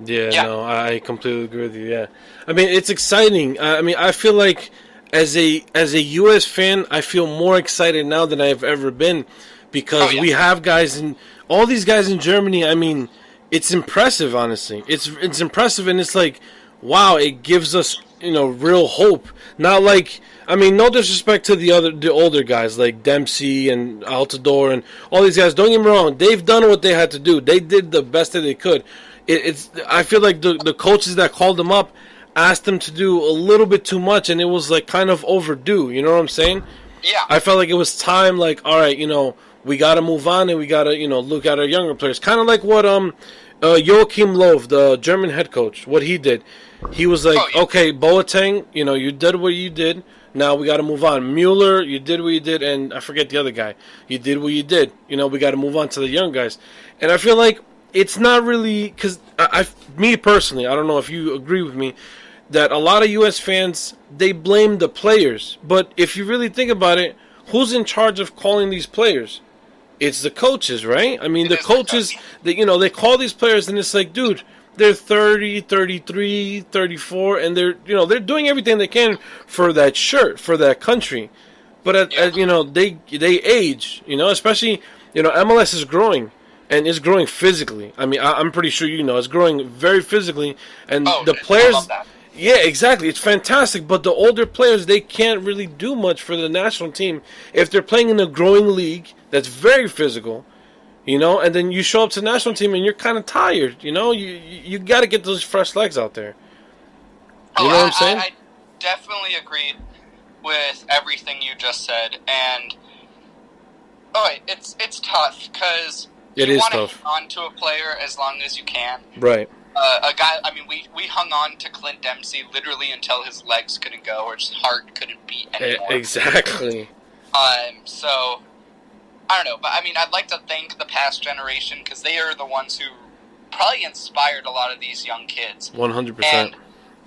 Yeah, Yeah. no, I completely agree with you. Yeah, I mean it's exciting. I mean I feel like as a U.S. fan, I feel more excited now than I've ever been Oh because yeah. we have guys in all these guys in Germany. I mean, it's impressive. Honestly, it's impressive, and it's like, wow, it gives us real hope. Not like I mean, no disrespect to the older guys like Dempsey and Altidore and all these guys. Don't get me wrong; they've done what they had to do. They did the best that they could. It's I feel like the coaches that called them up asked them to do a little bit too much, and it was like kind of overdue. You know what I'm saying? Yeah. I felt like it was time. Like, all right, we got to move on, and we got to look at our younger players. Kind of like what Joachim Löw, the German head coach, what he did. He was like, Oh, yeah. okay, Boateng, you did what you did. Now we got to move on. Mueller, you did what you did, and I forget the other guy. You did what you did. We got to move on to the young guys. And I feel like it's not really because me personally, I don't know if you agree with me, that a lot of U.S. fans they blame the players. But if you really think about it, who's in charge of calling these players? It's the coaches, right? I mean, the coaches, they call these players, and it's like, dude, they're 30, 33, 34, and they're doing everything they can for that shirt, for that country. But they age, especially MLS is growing. And it's growing physically. I mean, I'm pretty sure it's growing very physically. And the I players, love that. yeah, exactly. It's fantastic. But the older players, they can't really do much for the national team if they're playing in a growing league that's very physical. And then you show up to the national team and you're kind of tired. You got to get those fresh legs out there. You know what I'm saying? I definitely agree with everything you just said, and it's tough because It you is want to tough. hang on to a player as long as you can. Right. A guy, I mean, we hung on to Clint Dempsey literally until his legs couldn't go or his heart couldn't beat anymore. Exactly. So I don't know, but I mean, I'd like to thank the past generation because they are the ones who probably inspired a lot of these young kids. 100%.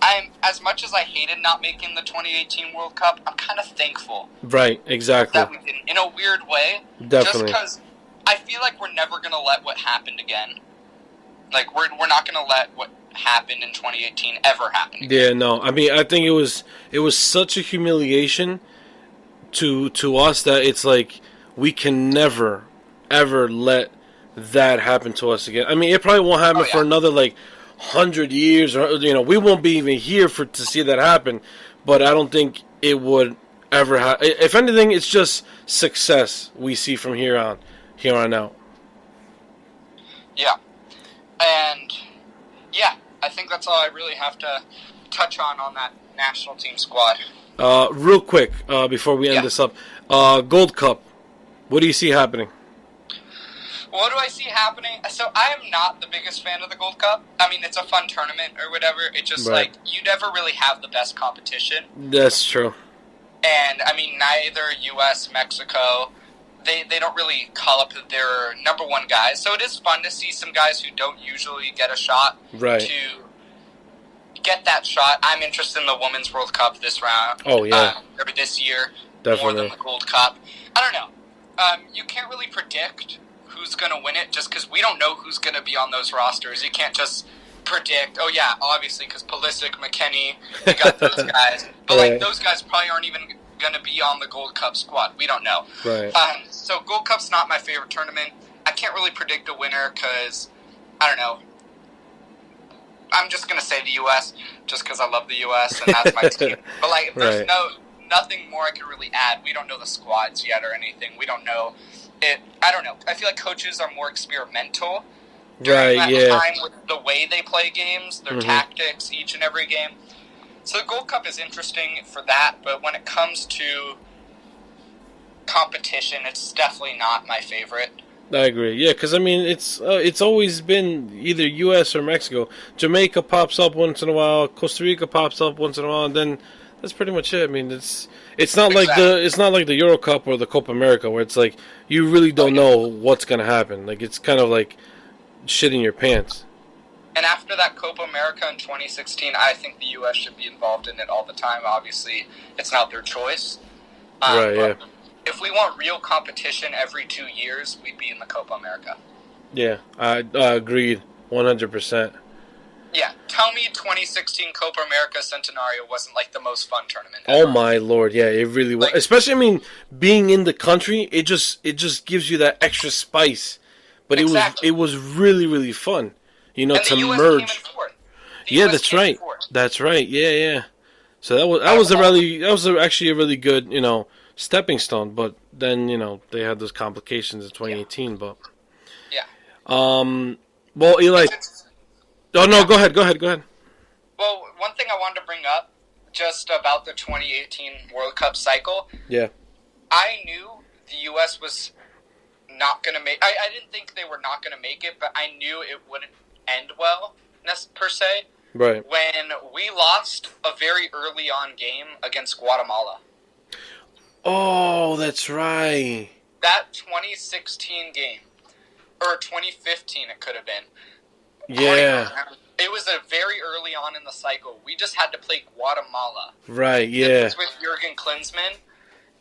And as much as I hated not making the 2018 World Cup, I'm kind of thankful Right, exactly. that we didn't, in a weird way. Definitely. Just because I feel like we're never going to let what happened again. Like, we're not going to let what happened in 2018 ever happen again. Yeah, no. I mean, I think it was such a humiliation to us that it's like we can never ever let that happen to us again. I mean, it probably won't happen for another 100 years, or we won't be even here to see that happen. But I don't think it would ever happen. If anything, it's just success we see from here on out. Yeah. And, yeah, I think that's all I really have to touch on that national team squad. Real quick, before we end this up, Gold Cup. What do you see happening? What do I see happening? So I am not the biggest fan of the Gold Cup. I mean, it's a fun tournament or whatever. It's just you never really have the best competition. That's true. And, I mean, neither U.S., Mexico, they don't really call up their number one guys. So it is fun to see some guys who don't usually get a shot to get that shot. I'm interested in the Women's World Cup this round. Oh, yeah. Or this year. Definitely. More than the Gold Cup. I don't know. You can't really predict who's going to win it just because we don't know who's going to be on those rosters. You can't just predict, obviously, because Pulisic, McKennie, you got those guys. But, those guys probably aren't even going to be on the Gold Cup squad. We don't know. Right. So Gold Cup's not my favorite tournament. I can't really predict a winner because, I don't know. I'm just going to say the U.S. just because I love the U.S. and that's my team. But, there's nothing more I can really add. We don't know the squads yet or anything. We don't know it. I don't know. I feel like coaches are more experimental during that time with the way they play games, their tactics, each and every game. So the Gold Cup is interesting for that, but when it comes to competition, it's definitely not my favorite. I agree. Yeah, because I mean, it's always been either U.S. or Mexico. Jamaica pops up once in a while. Costa Rica pops up once in a while, and then that's pretty much it. I mean, it's not like the Euro Cup or the Copa America where it's like you really don't know what's gonna happen. Like it's kind of like shit in your pants. And after that Copa America in 2016, I think the U.S. should be involved in it all the time. Obviously, it's not their choice. If we want real competition every 2 years, we'd be in the Copa America. Yeah, I agreed 100%. Yeah, tell me 2016 Copa America Centenario wasn't like the most fun tournament Oh ever. my lord, yeah, it really was. Like- Especially, I mean, being in the country, it just gives you that extra spice. But Exactly. it was really really fun, And to the US merge. came in fourth. The Yeah, US that's came in right. fourth. That's right. Yeah, yeah. So that was actually a really good stepping stone. But then they had those complications in 2018. But Yeah. well, Eli. It's- Oh no, yeah. go ahead. Well, one thing I wanted to bring up just about the 2018 World Cup cycle. Yeah. I knew the U.S. was not going to make... I didn't think they were not going to make it, but I knew it wouldn't end well, per se, Right. when we lost a very early on game against Guatemala. Oh, that's right. That 2016 game, or 2015 it could have been. Yeah. It was a very early on in the cycle. We just had to play Guatemala. Right. This Yeah. was with Jurgen Klinsmann.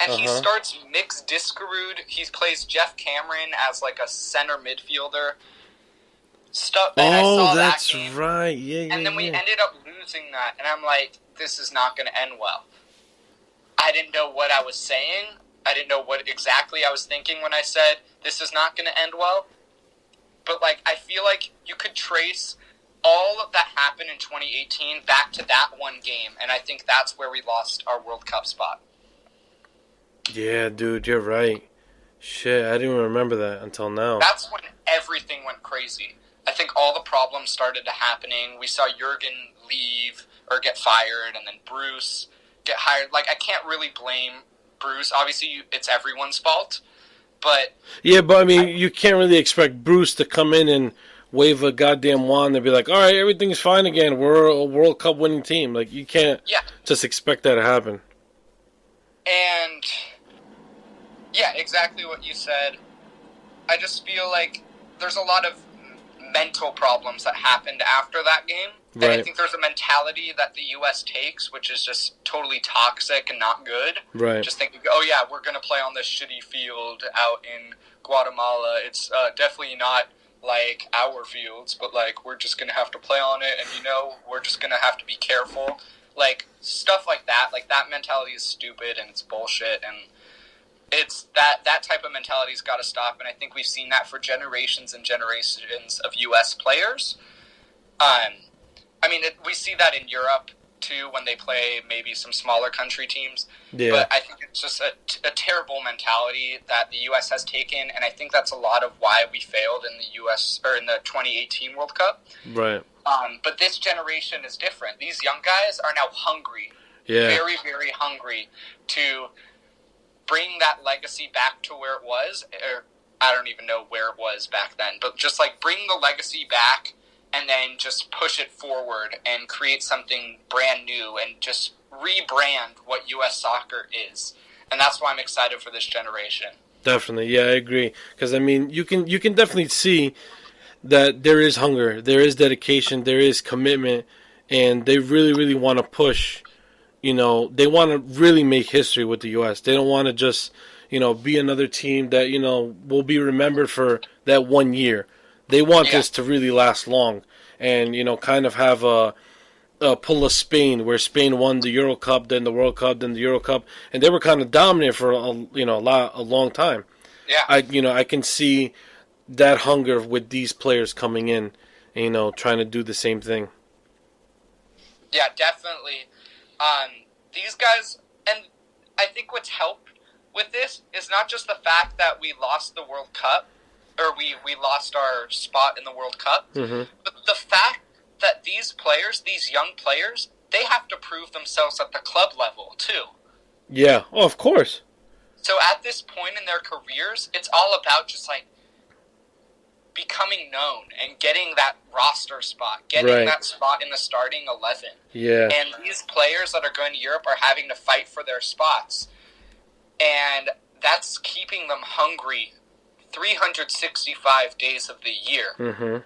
And he Uh-huh. starts Mix Diskerud. He plays Jeff Cameron as like a center midfielder. And I saw That's that game. right. Yeah. And then we yeah. ended up losing that. And I'm like, this is not going to end well. I didn't know what I was saying. I didn't know what exactly I was thinking when I said this is not going to end well. But like, I feel like you could trace all of that happened in 2018 back to that one game. And I think that's where we lost our World Cup spot. Yeah, dude, you're right. Shit, I didn't even remember that until now. That's when everything went crazy. I think all the problems started to happening. We saw Jurgen leave or get fired, and then Bruce get hired. Like, I can't really blame Bruce. Obviously, it's everyone's fault. But Yeah, but I mean, you can't really expect Bruce to come in and wave a goddamn wand and be like, all right, everything's fine again. We're a World Cup winning team. Like, you can't just expect that to happen. And yeah, exactly what you said. I just feel like there's a lot of mental problems that happened after that game. And I Right. think there's a mentality that the U.S. takes, which is just totally toxic and not good. Right. Just thinking, oh yeah, we're going to play on this shitty field out in Guatemala. It's definitely not like our fields, but like we're just going to have to play on it, and we're just going to have to be careful. Like, stuff like that mentality is stupid and it's bullshit, and it's that type of mentality's got to stop, and I think we've seen that for generations and generations of U.S. players. I mean, we see that in Europe, too, when they play maybe some smaller country teams. Yeah. But I think it's just a terrible mentality that the U.S. has taken, and I think that's a lot of why we failed in the U.S. or in the 2018 World Cup. Right. But this generation is different. These young guys are now hungry, very, very hungry to bring that legacy back to where it was. Or I don't even know where it was back then, but just like bring the legacy back and then just push it forward and create something brand new and just rebrand what U.S. soccer is. And that's why I'm excited for this generation. Definitely, yeah, I agree. Because I mean, you can definitely see that there is hunger, there is dedication, there is commitment, and they really, really want to push. They want to really make history with the U.S. They don't want to just, be another team that will be remembered for that 1 year. They want this to really last long, and kind of have a pull of Spain, where Spain won the Euro Cup, then the World Cup, then the Euro Cup, and they were kind of dominant for a long time. Yeah, I can see that hunger with these players coming in, and, trying to do the same thing. Yeah, definitely. These guys, and I think what's helped with this is not just the fact that we lost the World Cup, or we lost our spot in the World Cup, but the fact that these players, these young players, they have to prove themselves at the club level, too. Yeah, oh, of course. So at this point in their careers, it's all about just, like, becoming known and getting that roster spot, getting that spot in the starting 11. Yeah. And these players that are going to Europe are having to fight for their spots. And that's keeping them hungry 365 days of the year. Mm-hmm.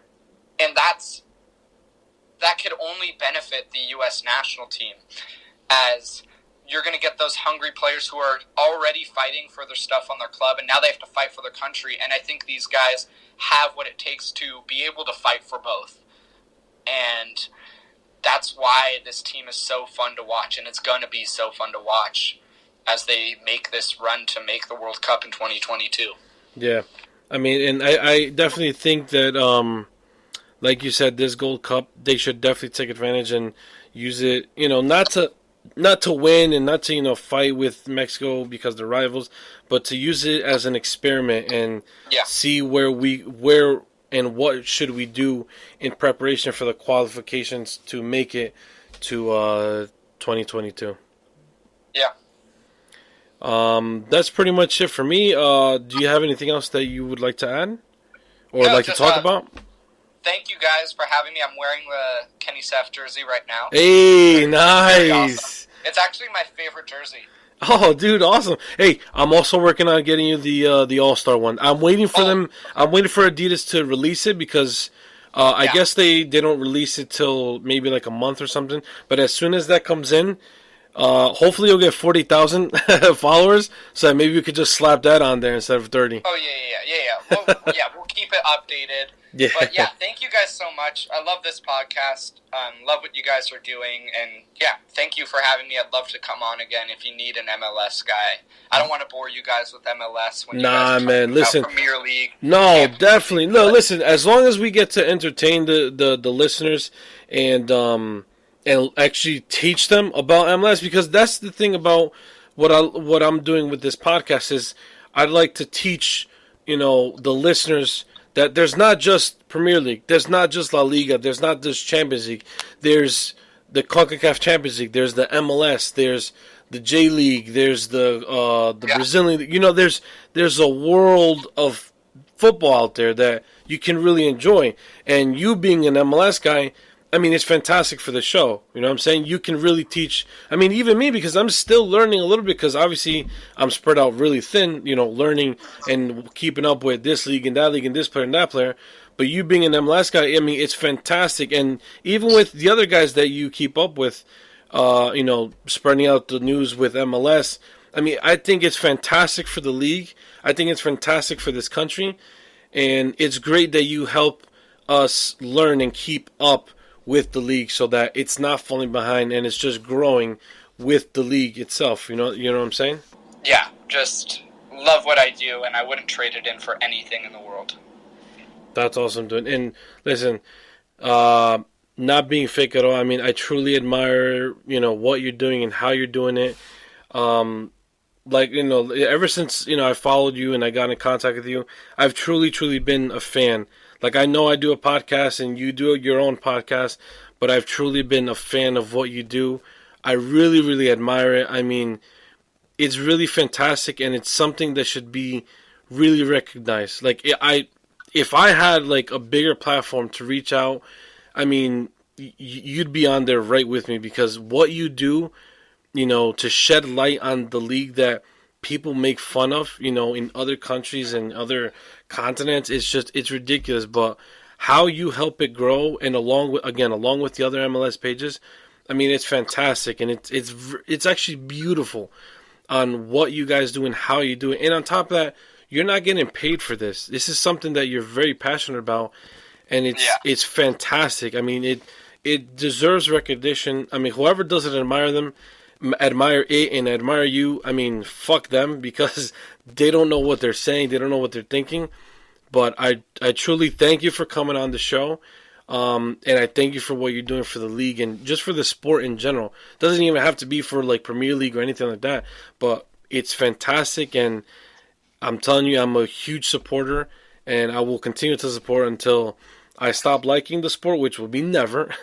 And that could only benefit the U.S. national team, as you're going to get those hungry players who are already fighting for their stuff on their club, and now they have to fight for their country. And I think these guys have what it takes to be able to fight for both. and that's why this team is so fun to watch, and it's going to be so fun to watch as they make this run to make the World Cup in 2022. Yeah. I mean, and I definitely think that, like you said, this Gold Cup, they should definitely take advantage and use it, not to win and not to, fight with Mexico because they're rivals, but to use it as an experiment and see where and what should we do in preparation for the qualifications to make it to 2022. Yeah. That's pretty much it for me. Do you have anything else that you would like to add or like to talk about? Thank you guys for having me. I'm wearing the Kenny Seth jersey right now. Hey, nice. Awesome. It's actually my favorite jersey. Oh, dude, awesome. Hey, I'm also working on getting you the All-Star one. I'm waiting for them. I'm waiting for Adidas to release it because I guess they don't release it till maybe like a month or something. But as soon as that comes in, hopefully you'll get 40,000 followers, so that maybe we could just slap that on there instead of 30. Oh, yeah. We'll keep it updated. Yeah. But yeah, thank you guys so much. I love this podcast. Love what you guys are doing. And yeah, thank you for having me. I'd love to come on again if you need an MLS guy. I don't want to bore you guys with MLS when you guys are talking about Premier League. No, definitely. No, listen, as long as we get to entertain the listeners and actually teach them about MLS, because that's the thing about what I'm doing with this podcast is I'd like to teach, the listeners that there's not just Premier League, there's not just La Liga, there's not just Champions League, there's the CONCACAF Champions League, there's the MLS, there's the J League, there's the Brazilian League. There's a world of football out there that you can really enjoy. And you being an MLS guy, I mean, it's fantastic for the show. You know what I'm saying? You can really teach. I mean, even me, because I'm still learning a little bit, because obviously I'm spread out really thin, learning and keeping up with this league and that league and this player and that player. But you being an MLS guy, I mean, it's fantastic. And even with the other guys that you keep up with, spreading out the news with MLS, I mean, I think it's fantastic for the league. I think it's fantastic for this country. And it's great that you help us learn and keep up with the league so that it's not falling behind and it's just growing with the league itself. You know what I'm saying? Yeah, just love what I do, and I wouldn't trade it in for anything in the world. That's awesome, dude. And listen, not being fake at all, I mean, I truly admire, what you're doing and how you're doing it. Ever since, I followed you and I got in contact with you, I've truly, truly been a fan. Like, I know I do a podcast and you do your own podcast, but I've truly been a fan of what you do. I really, really admire it. I mean, it's really fantastic, and it's something that should be really recognized. Like, if I had, like, a bigger platform to reach out, I mean, you'd be on there right with me, because what you do, to shed light on the league that people make fun of, in other countries and other continents, it's ridiculous. But how you help it grow, and along with the other MLS pages, I mean, it's fantastic, and it's actually beautiful on what you guys do and how you do it. And on top of that, you're not getting paid for this. This is something that you're very passionate about, and it's fantastic. I mean, it deserves recognition. I mean, whoever doesn't admire it and admire you, I mean, fuck them, because they don't know what they're saying, they don't know what they're thinking. But I truly thank you for coming on the show, and I thank you for what you're doing for the league and just for the sport in general. It doesn't even have to be for like Premier League or anything like that, but it's fantastic, and I'm telling you, I'm a huge supporter, and I will continue to support until I stop liking the sport, which will be never,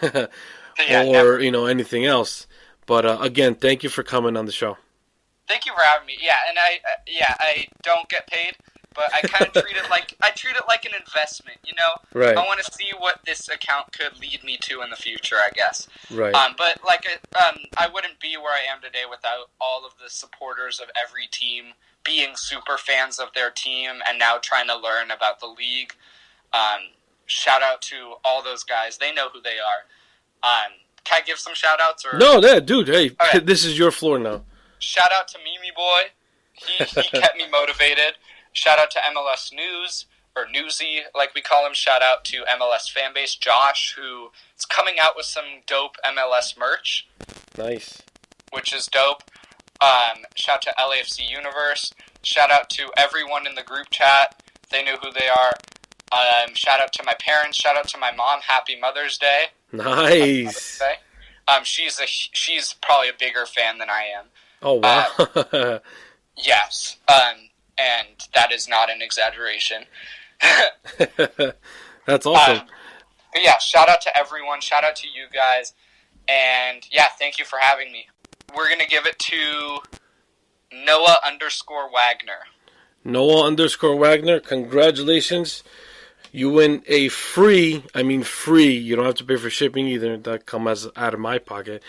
or anything else. But again, thank you for coming on the show. Thank you for having me. Yeah, and I don't get paid, but I kind of treat it like an investment. Right. I want to see what this account could lead me to in the future, I guess. Right. But I wouldn't be where I am today without all of the supporters of every team being super fans of their team and now trying to learn about the league. Shout out to all those guys. They know who they are. Can I give some shout-outs? No, dude, hey, right. This is your floor now. Shout out to Mimi Boy. He kept me motivated. Shout out to MLS News. or Newsy, like we call him. Shout out to MLS Fanbase, Josh, who is coming out with some dope MLS merch. Nice. Which is dope. Shout out to LAFC Universe. Shout out to everyone in the group chat. They know who they are. Shout out to my parents. Shout out to my mom. Happy Mother's Day. Nice. She's probably a bigger fan than I am. Oh, wow. Yes. And that is not an exaggeration. That's awesome. But yeah, shout out to everyone. Shout out to you guys. And yeah, thank you for having me. We're going to give it to Noah_Wagner. Noah_Wagner, congratulations. You win a free, you don't have to pay for shipping either. That comes out of my pocket.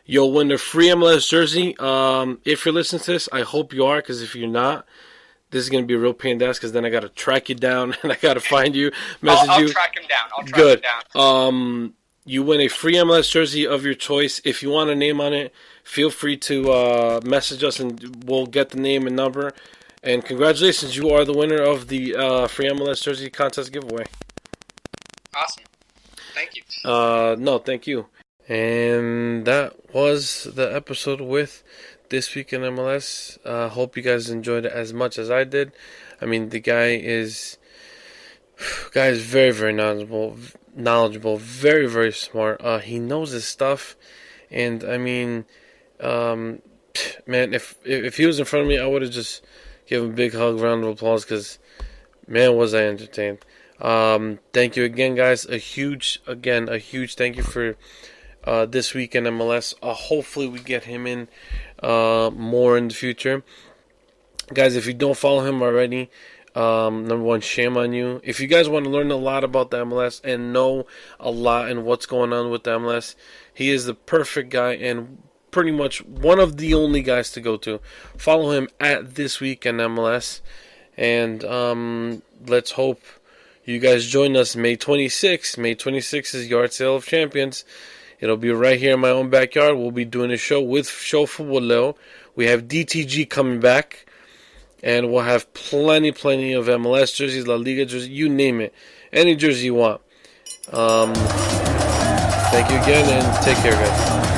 You'll win a free MLS jersey. If you're listening to this, I hope you are, because if you're not, this is going to be a real pain in the ass, because then I got to track you down, and I got to find you, message you. I'll track him down. You win a free MLS jersey of your choice. If you want a name on it, feel free to message us, and we'll get the name and number. And congratulations, you are the winner of the free MLS jersey contest giveaway. Awesome. Thank you. No, thank you. And that was the episode with This Week in MLS. Hope you guys enjoyed it as much as I did. I mean, the guy is very, very knowledgeable, very, very smart. He knows his stuff. And, I mean, man, if he was in front of me, I would have just give him a big hug, round of applause, because, man, was I entertained. Thank you again, guys. A huge thank you for This Week in MLS. Hopefully we get him in more in the future. Guys, if you don't follow him already, number one, shame on you. If you guys want to learn a lot about the MLS and know a lot and what's going on with the MLS, he is the perfect guy and pretty much one of the only guys to go to. Follow him at This Week in MLS, and let's hope you guys join us May 26th. May 26th is Yard Sale of Champions. It'll be right here in my own backyard. We'll be doing a show with Futbol. We have DTG coming back, and we'll have plenty of MLS jerseys, La Liga jerseys, you name it. Any jersey you want. Thank you again, and take care, guys.